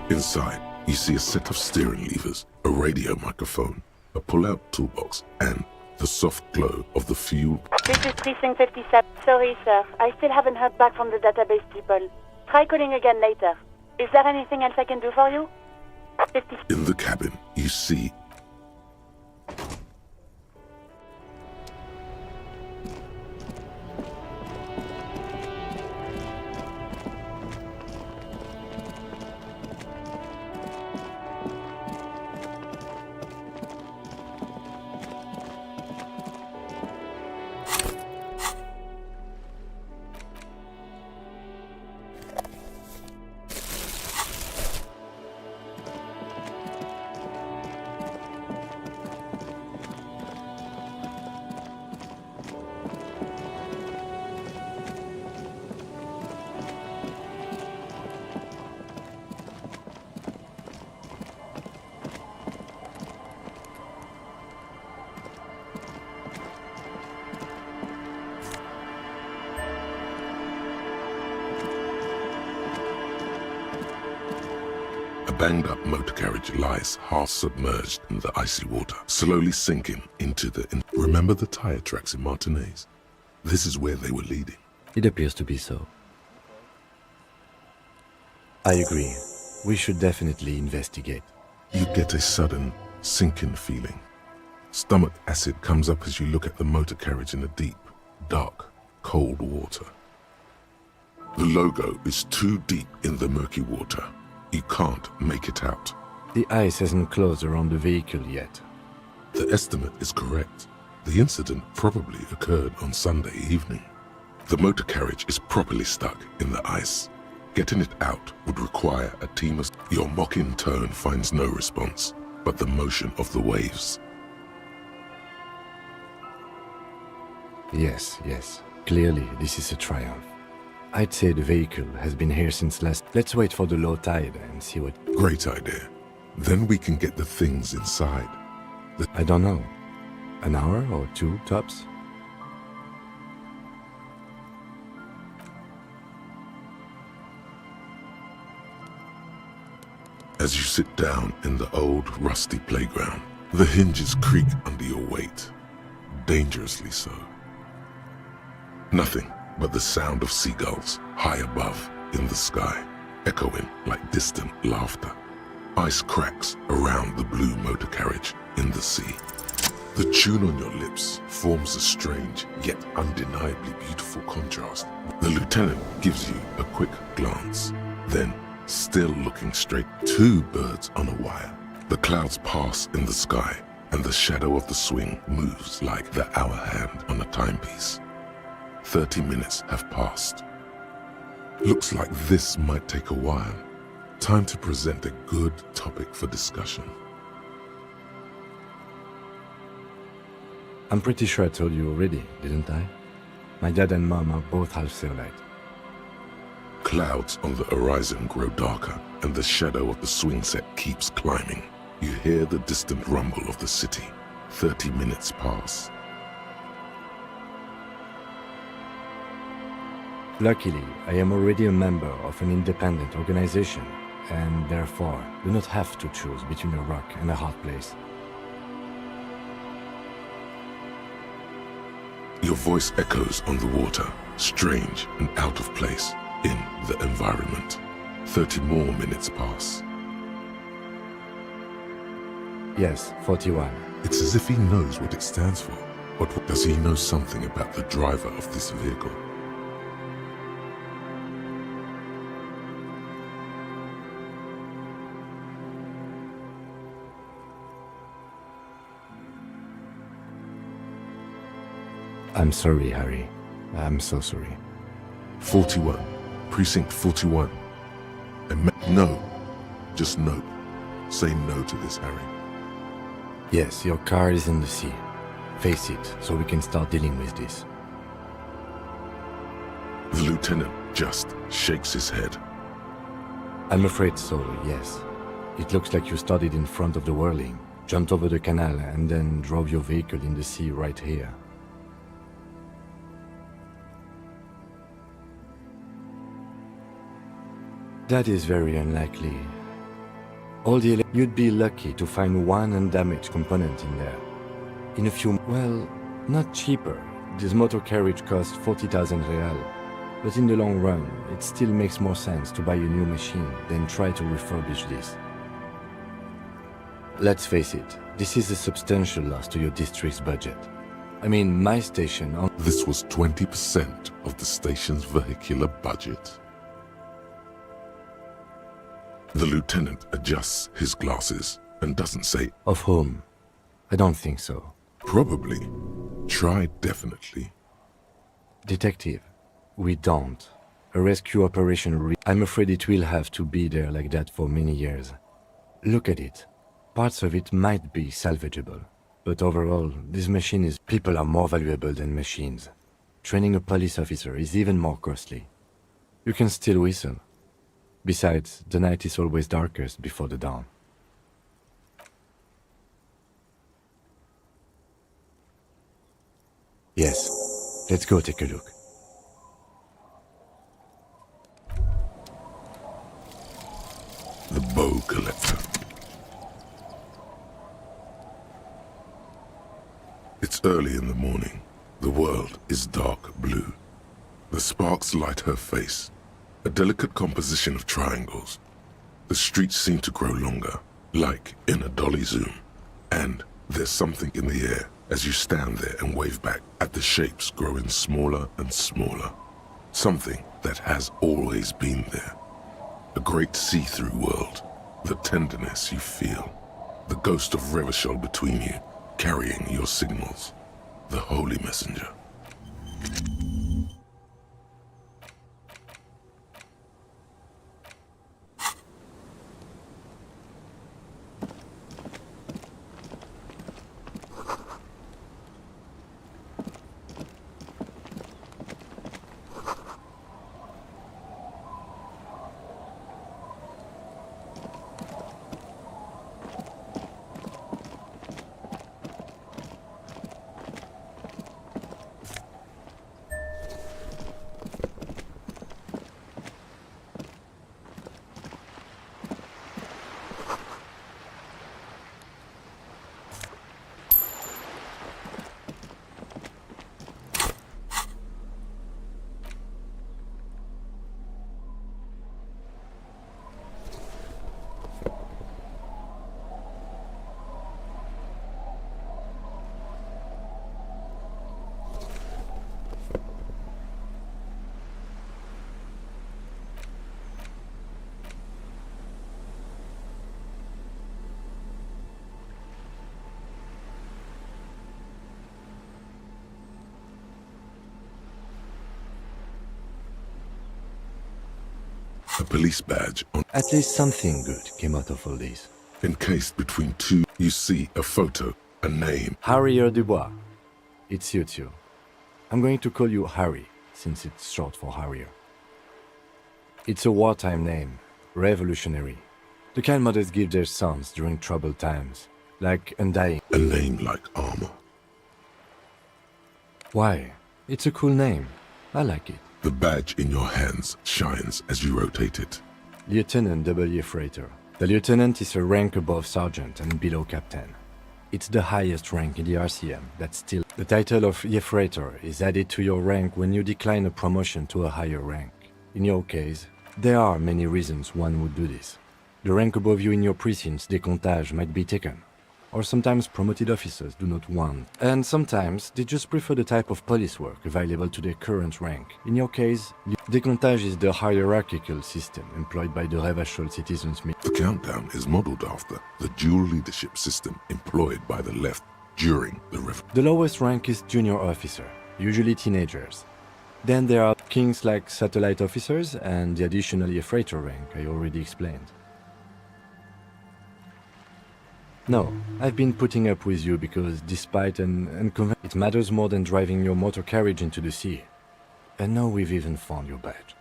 Inside, you see a set of steering levers, a radio microphone, a pull-out toolbox, and the soft glow of the fuel. This is Precinct 57. Sorry, sir. I still haven't heard back from the database people. Try calling again later. Is there anything else I can do for you? 50. In the cabin, you see a banged-up motor carriage lies half submerged in the icy water, slowly sinking into the... Remember the tire tracks in Martinez? This is where they were leading. It appears to be so. I agree. We should definitely investigate. You get a sudden sinking feeling. Stomach acid comes up as you look at the motor carriage in the deep, dark, cold water. The logo is too deep in the murky water. You can't make it out. The ice hasn't closed around the vehicle yet. The estimate is correct. The incident probably occurred on Sunday evening. The motor carriage is properly stuck in the ice. Getting it out would require a team of... Your mocking tone finds no response, but the motion of the waves. Yes. Clearly, this is a triumph. I'd say the vehicle has been here since last... Let's wait for the low tide and see what... Great idea. Then we can get the things inside. I don't know. An hour or two, tops? As you sit down in the old, rusty playground, the hinges creak under your weight. Dangerously so. Nothing but the sound of seagulls high above in the sky, echoing like distant laughter. Ice cracks around the blue motor carriage in the sea. The tune on your lips forms a strange yet undeniably beautiful contrast. The lieutenant gives you a quick glance, then, still looking straight, two birds on a wire. The clouds pass in the sky, and the shadow of the swing moves like the hour hand on a timepiece. 30 minutes have passed. Looks like this might take a while. Time to present a good topic for discussion. I'm pretty sure I told you already, didn't I? My dad and mom are both half-Seolite. Clouds on the horizon grow darker, and the shadow of the swing set keeps climbing. You hear the distant rumble of the city. 30 minutes pass. Luckily, I am already a member of an independent organization, and therefore do not have to choose between a rock and a hard place. Your voice echoes on the water, strange and out of place in the environment. 30 more minutes pass. Yes, 41. It's as if he knows what it stands for. But does he know something about the driver of this vehicle? I'm sorry, Harry. I'm so sorry. 41. Precinct 41. No. Just no. Say no to this, Harry. Yes, your car is in the sea. Face it, so we can start dealing with this. The lieutenant just shakes his head. I'm afraid so, yes. It looks like you started in front of the whirling, jumped over the canal, and then drove your vehicle in the sea right here. That is very unlikely. You'd be lucky to find one undamaged component in there. In a few... well, not cheaper. This motor carriage costs 40,000 real. But in the long run, it still makes more sense to buy a new machine than try to refurbish this. Let's face it, this is a substantial loss to your district's budget. I mean, my station... This was 20% of the station's vehicular budget. The lieutenant adjusts his glasses and doesn't say... Of whom? I don't think so. Probably. Try definitely. Detective, we don't. A rescue operation I'm afraid it will have to be there like that for many years. Look at it. Parts of it might be salvageable. But overall, this machine is... People are more valuable than machines. Training a police officer is even more costly. You can still whistle. Besides, the night is always darkest before the dawn. Yes, let's go take a look. The bow collector. It's early in the morning. The world is dark blue. The sparks light her face, a delicate composition of triangles. The streets seem to grow longer, like in a dolly zoom. And there's something in the air as you stand there and wave back at the shapes growing smaller and smaller. Something that has always been there. A great see-through world. The tenderness you feel. The ghost of Revachol between you, carrying your signals. The holy messenger. A police badge on... At least something good came out of all this. Encased between two, you see a photo, a name. Harrier Dubois. It suits you. I'm going to call you Harry, since it's short for Harrier. It's a wartime name, revolutionary. The kind mothers give their sons during troubled times, like Undying. A name like armor. Why? It's a cool name. I like it. The badge in your hands shines as you rotate it. Lieutenant W. Freighter. The lieutenant is a rank above sergeant and below captain. It's the highest rank in the RCM. That's still... The title of Freighter is added to your rank when you decline a promotion to a higher rank. In your case, there are many reasons one would do this. The rank above you in your precinct's décomptage might be taken. Or sometimes promoted officers do not want. And sometimes they just prefer the type of police work available to their current rank. In your case, décomptage is the hierarchical system employed by the Revachol citizens. The countdown is modeled after the dual leadership system employed by the left during the revolution. The lowest rank is junior officer, usually teenagers. Then there are kings like satellite officers and the additional freighter rank I already explained. No, I've been putting up with you because despite it matters more than driving your motor carriage into the sea. And now we've even found your badge.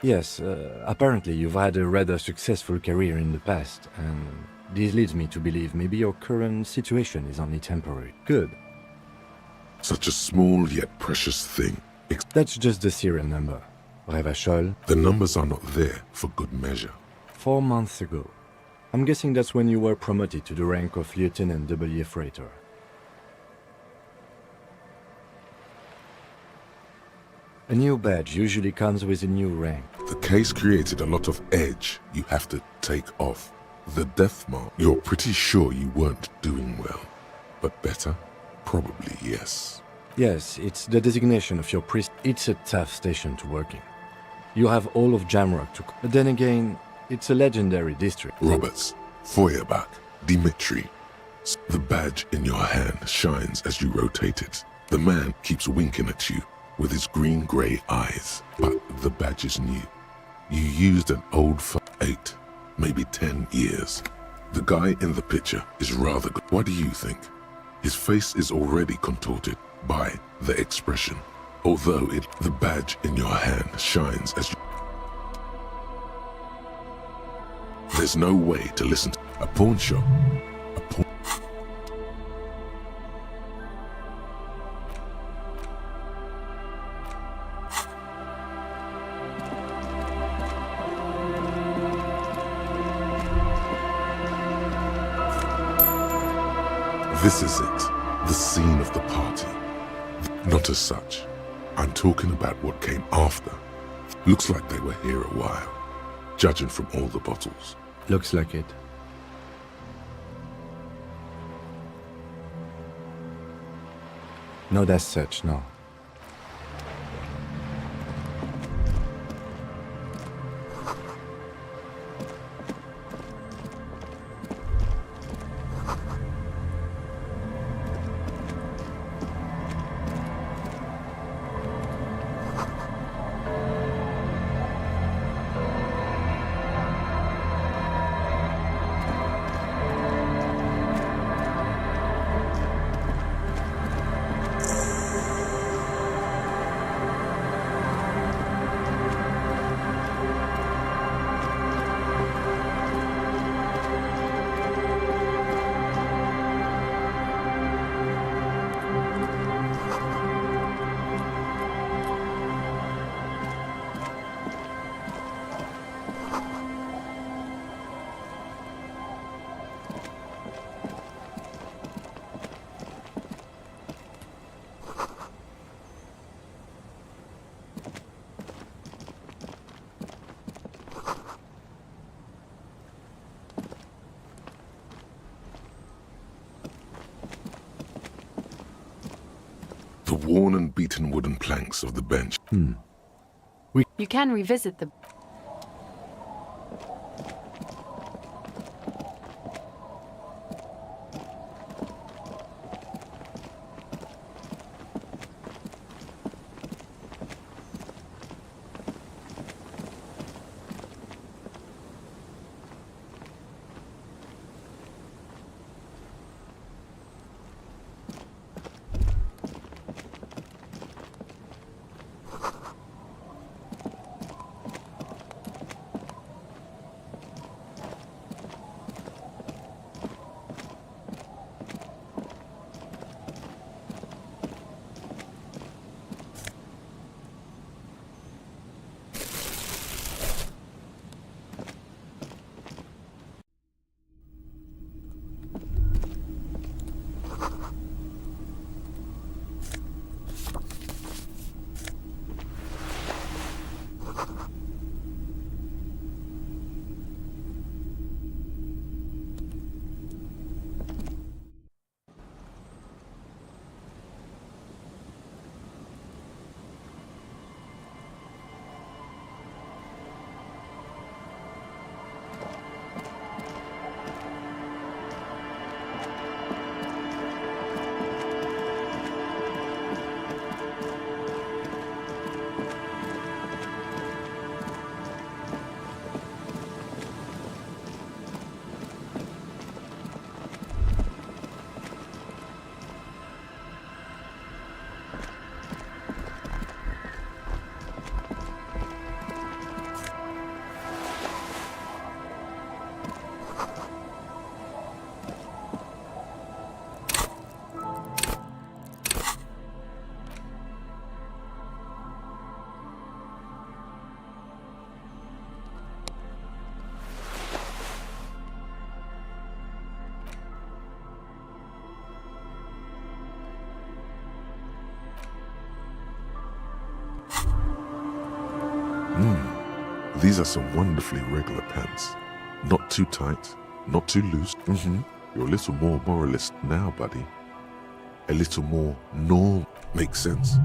Yes, apparently you've had a rather successful career in the past, and this leads me to believe maybe your current situation is only temporary. Good. Such a small yet precious thing. That's just the serial number. Revachol. The numbers are not there for good measure. 4 months ago, I'm guessing that's when you were promoted to the rank of Lieutenant W. Freighter. A new badge usually comes with a new rank. The case created a lot of edge you have to take off. The death mark, you're pretty sure you weren't doing well. But better? Probably yes. Yes, it's the designation of your priest. It's a tough station to work in. You have all of Jamrock to... But then again, it's a legendary district. Roberts, Feuerbach, Dimitri. The badge in your hand shines as you rotate it. The man keeps winking at you with his green-grey eyes. But the badge is new. You used an old 8, maybe 10 years. The guy in the picture is rather good. What do you think? His face is already contorted by the expression, although the badge in your hand shines as you... There's no way to listen to a pawn shop. This is it, the scene of the party. Not as such. I'm talking about what came after. Looks like they were here a while, judging from all the bottles. Looks like it. Not as such, no. The worn and beaten wooden planks of the bench. You can revisit the... These are some wonderfully regular pants. Not too tight, not too loose. You're a little more moralist now, buddy. A little more norm. Makes sense.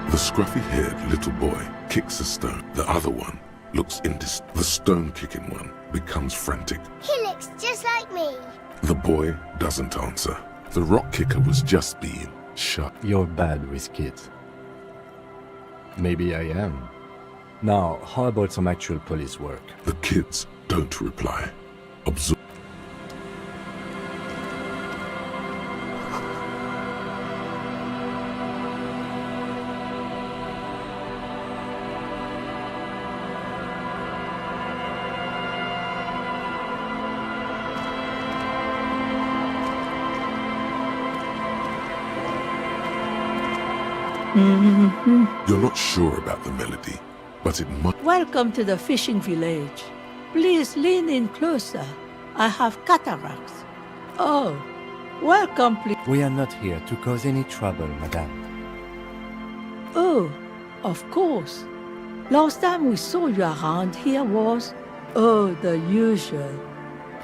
The scruffy-haired little boy kicks a stone. The other one looks indistinct. The stone-kicking one becomes frantic. He looks just like me. The boy doesn't answer. The rock kicker was just being shut. You're bad with kids. Maybe I am. Now, how about some actual police work? The kids don't reply. Absorb. You're not sure about the melody, but it must. Welcome to the fishing village. Please lean in closer. I have cataracts. Oh, welcome, please. We are not here to cause any trouble, madame. Oh, of course. Last time we saw you around here was, the usual.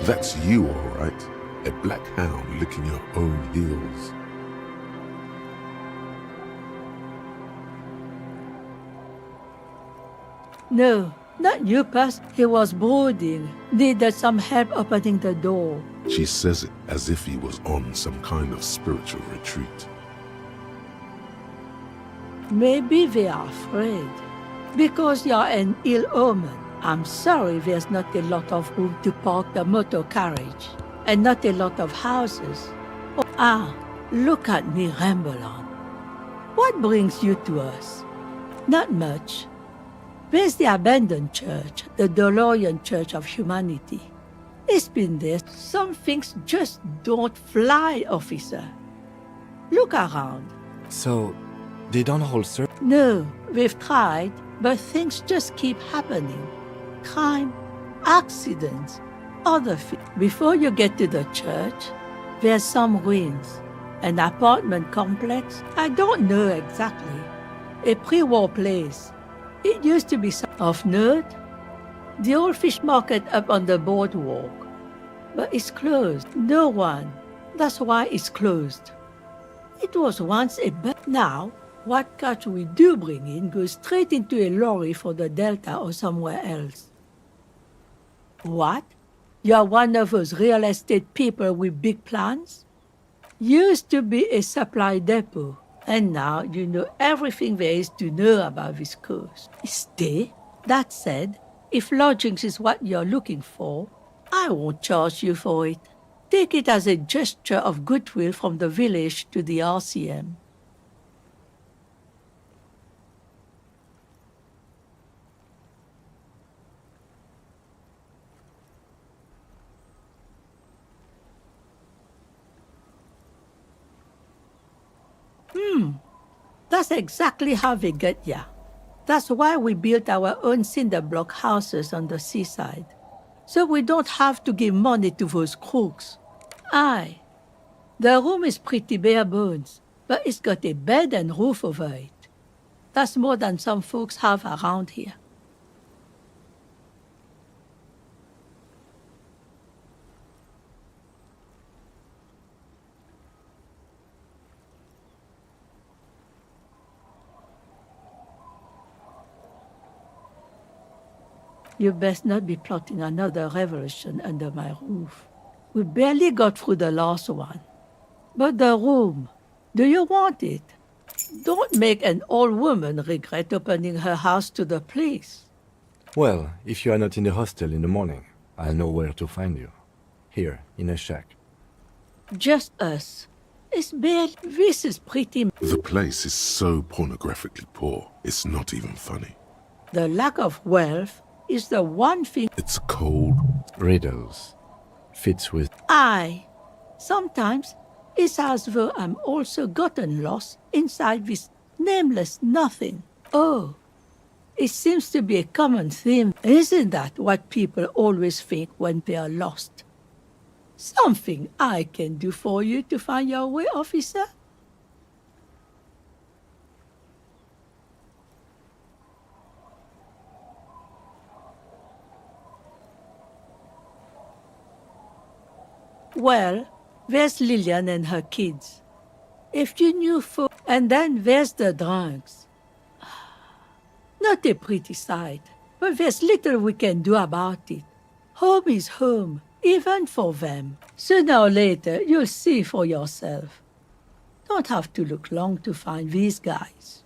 That's you, all right. A black hound licking your own heels. No, not you, Pass. He was brooding. Needed some help opening the door. She says it as if he was on some kind of spiritual retreat. Maybe they are afraid. Because you're an ill omen. I'm sorry there's not a lot of room to park the motor carriage. And not a lot of houses. Look at me ramble on. What brings you to us? Not much. There's the abandoned church, the DeLorean Church of Humanity. It's been there. Some things just don't fly, officer. Look around. So, they don't hold service? No, we've tried, but things just keep happening. Crime, accidents, other things. Before you get to the church, there's some ruins. An apartment complex? I don't know exactly. A pre-war place. It used to be of note. The old fish market up on the boardwalk. But it's closed. No one. That's why it's closed. It was once a now, what catch we do bring in goes straight into a lorry for the Delta or somewhere else. What? You're one of those real estate people with big plans? Used to be a supply depot. And now you know everything there is to know about this coast. Stay. That said, if lodgings is what you're looking for, I won't charge you for it. Take it as a gesture of goodwill from the village to the RCM. That's exactly how they get ya. That's why we built our own cinder block houses on the seaside. So we don't have to give money to those crooks. Aye. The room is pretty bare bones, but it's got a bed and roof over it. That's more than some folks have around here. You best not be plotting another revolution under my roof. We barely got through the last one. But the room, do you want it? Don't make an old woman regret opening her house to the police. Well, if you are not in the hostel in the morning, I'll know where to find you. Here, in a shack. Just us. It's bad. This is pretty. The place is so pornographically poor, it's not even funny. The lack of wealth is the one thing. It's cold. Riddles. Fits with... Sometimes it's as though I'm also gotten lost inside this nameless nothing. Oh, it seems to be a common theme. Isn't that what people always think when they are lost? Something I can do for you to find your way, officer? Well, there's Lillian and her kids. If you knew for... And then there's the drunks. Not a pretty sight, but there's little we can do about it. Home is home, even for them. Sooner or later, you'll see for yourself. Don't have to look long to find these guys.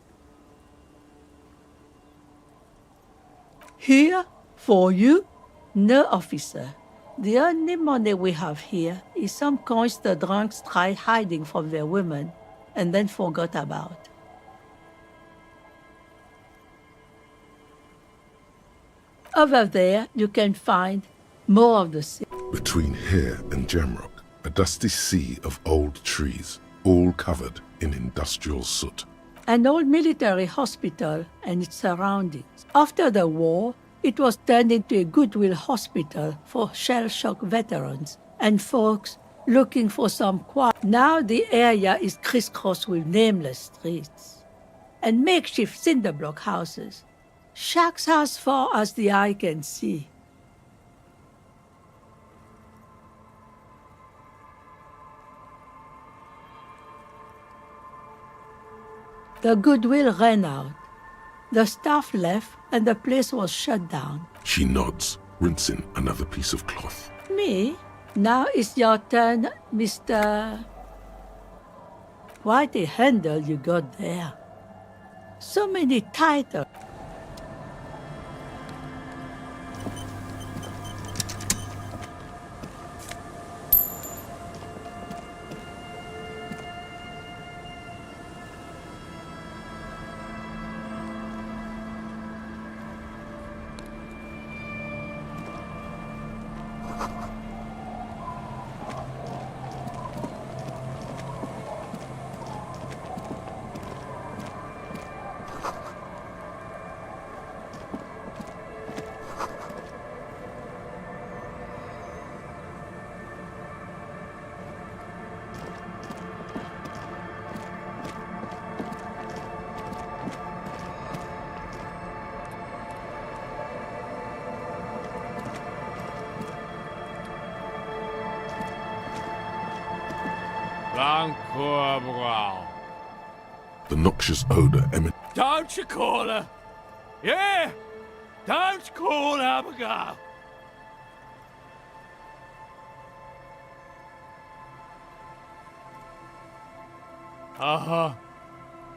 Here, for you? No, officer. The only money we have here is some coins the drunks tried hiding from their women and then forgot about. Over there, you can find more of the sea. Between here and Jamrock, a dusty sea of old trees, all covered in industrial soot. An old military hospital and its surroundings. After the war, it was turned into a goodwill hospital for shell-shock veterans and folks looking for some quiet. Now the area is crisscrossed with nameless streets and makeshift cinder block houses. Shacks as far as the eye can see. The goodwill ran out. The staff left and the place was shut down. She nods, rinsing another piece of cloth. Me? Now it's your turn, Mr. Quite a handle you got there. So many titles. The noxious odor emanates. Don't you call her! Yeah! Don't call Abigail!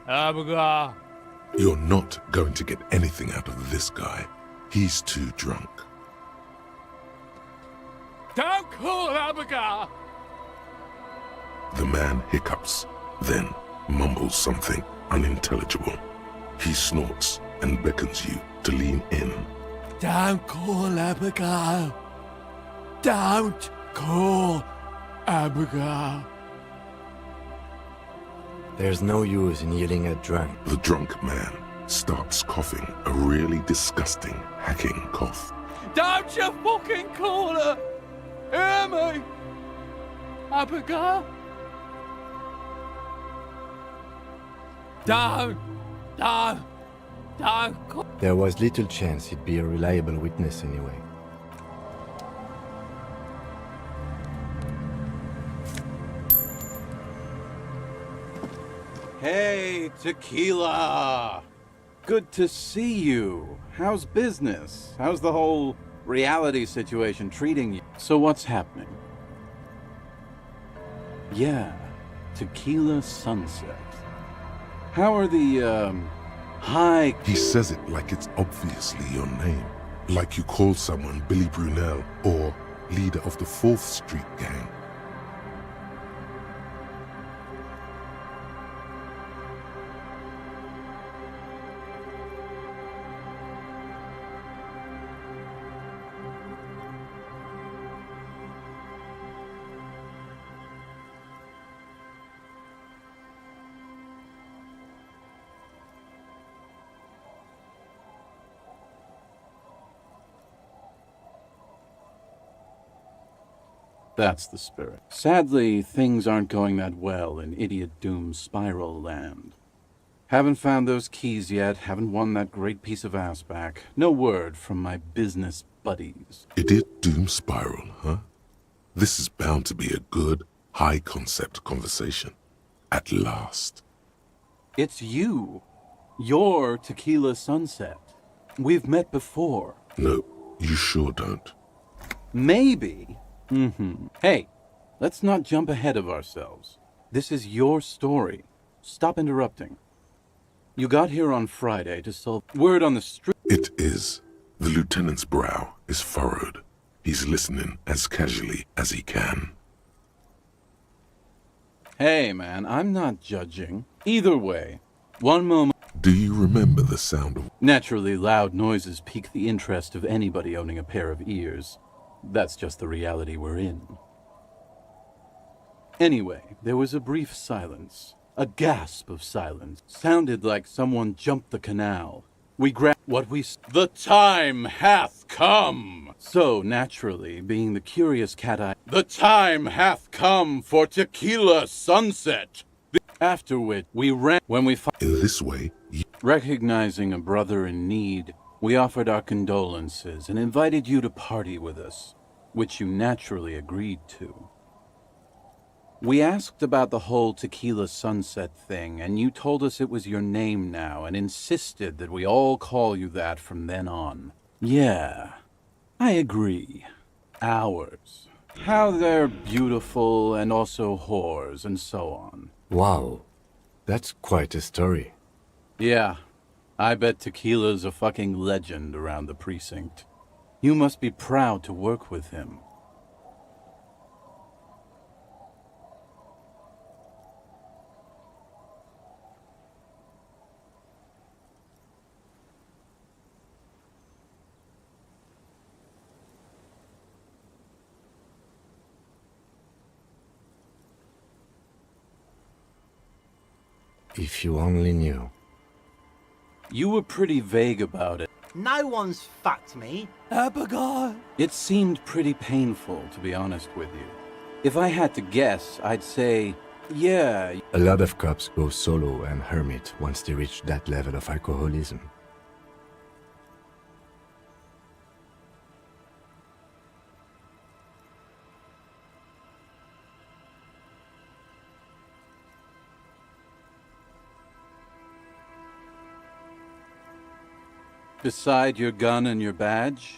Abigail. You're not going to get anything out of this guy. He's too drunk. Don't call Abigail! The man hiccups, then mumbles something unintelligible. He snorts and beckons you to lean in. Don't call Abigail. Don't call Abigail. There's no use in yelling at drunk. The drunk man starts coughing a really disgusting, hacking cough. Don't you fucking call her! Hear me? Abigail? Don't call. There was little chance he'd be a reliable witness anyway. Hey, Tequila! Good to see you. How's business? How's the whole reality situation treating you? So what's happening? Yeah, Tequila Sunset. How are the, high... He says it like it's obviously your name. Like you called someone Billy Brunel or leader of the 4th Street gang. That's the spirit. Sadly, things aren't going that well in Idiot Doom Spiral Land. Haven't found those keys yet, haven't won that great piece of ass back. No word from my business buddies. Idiot Doom Spiral, huh? This is bound to be a good, high-concept conversation. At last. It's you. You're Tequila Sunset. We've met before. No, you sure don't. Maybe. Hey, let's not jump ahead of ourselves. This is your story. Stop interrupting. You got here on Friday to solve word on the street. It is. The lieutenant's brow is furrowed. He's listening as casually as he can. Hey, man, I'm not judging. Either way, one moment. Do you remember the sound of... Naturally, loud noises pique the interest of anybody owning a pair of ears. That's just the reality we're in. Anyway, there was a brief silence. A gasp of silence. Sounded like someone jumped the canal. We grabbed what we... The time hath come! So, naturally, being the curious cat-eye... The time hath come for Tequila Sunset! After which, we ran... When we... In this way, Recognizing a brother in need, we offered our condolences and invited you to party with us, which you naturally agreed to. We asked about the whole Tequila Sunset thing, and you told us it was your name now and insisted that we all call you that from then on. Yeah, I agree. Ours. How they're beautiful and also whores and so on. Wow, that's quite a story. Yeah, I bet Tequila's a fucking legend around the precinct. You must be proud to work with him. If you only knew. You were pretty vague about it. No one's fucked me. It seemed pretty painful, to be honest with you. If I had to guess, I'd say, yeah. A lot of cops go solo and hermit once they reach that level of alcoholism. Beside your gun and your badge?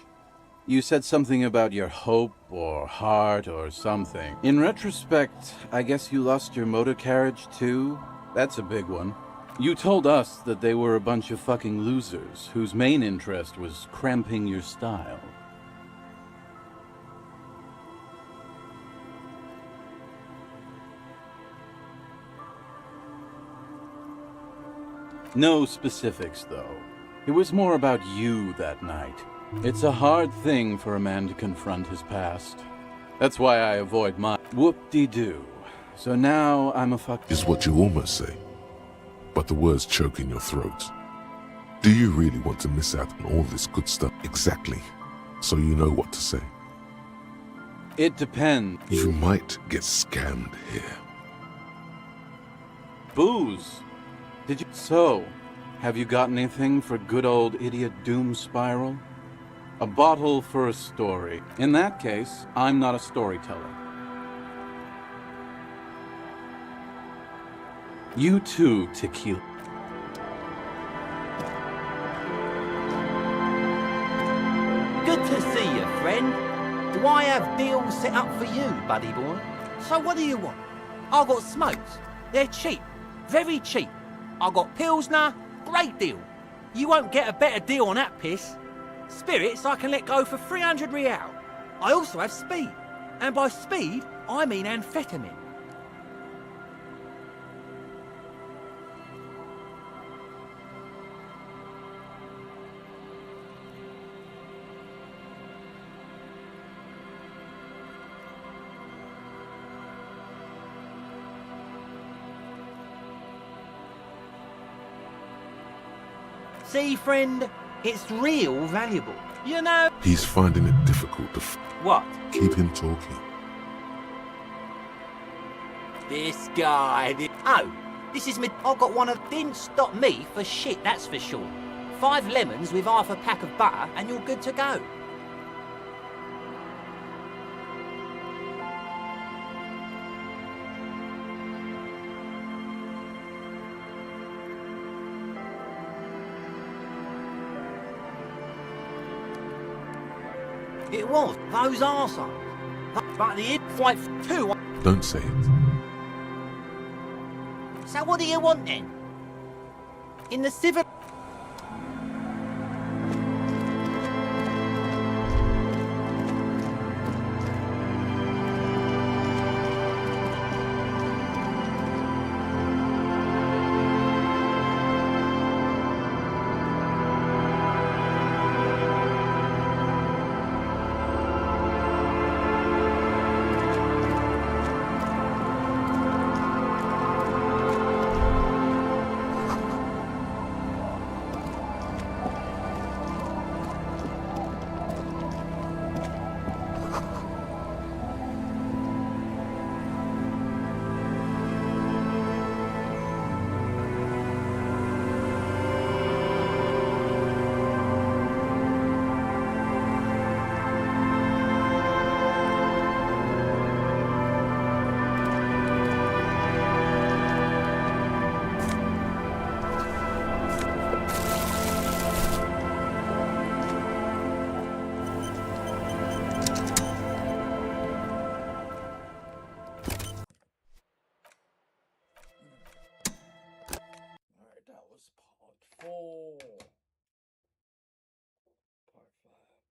You said something about your hope or heart or something. In retrospect, I guess you lost your motor carriage too? That's a big one. You told us that they were a bunch of fucking losers whose main interest was cramping your style. No specifics, though. It was more about you that night. It's a hard thing for a man to confront his past. That's why I avoid my whoop-de-doo. So now I'm a fuck... Is what you almost say. But the words choke in your throat. Do you really want to miss out on all this good stuff? Exactly. So you know what to say. It depends. You might get scammed here. Booze. Did you... So, have you got anything for good old Idiot Doom Spiral? A bottle for a story. In that case, I'm not a storyteller. You too, Tequila. Good to see you, friend. Do I have deals set up for you, buddy boy? So what do you want? I got smokes. They're cheap. Very cheap. I got Pilsner. Great deal. You won't get a better deal on that piss. Spirits I can let go for 300 real. I also have speed. And by speed, I mean amphetamine. See, friend, it's real valuable. You know... He's finding it difficult to What? keep him talking. This guy... Oh, this is me... I got one of... Didn't stop me for shit, that's for sure. 5 lemons with half a pack of butter and you're good to go. It was. Those arseholes. But the fight too. Don't say it. So what do you want then? In the civil...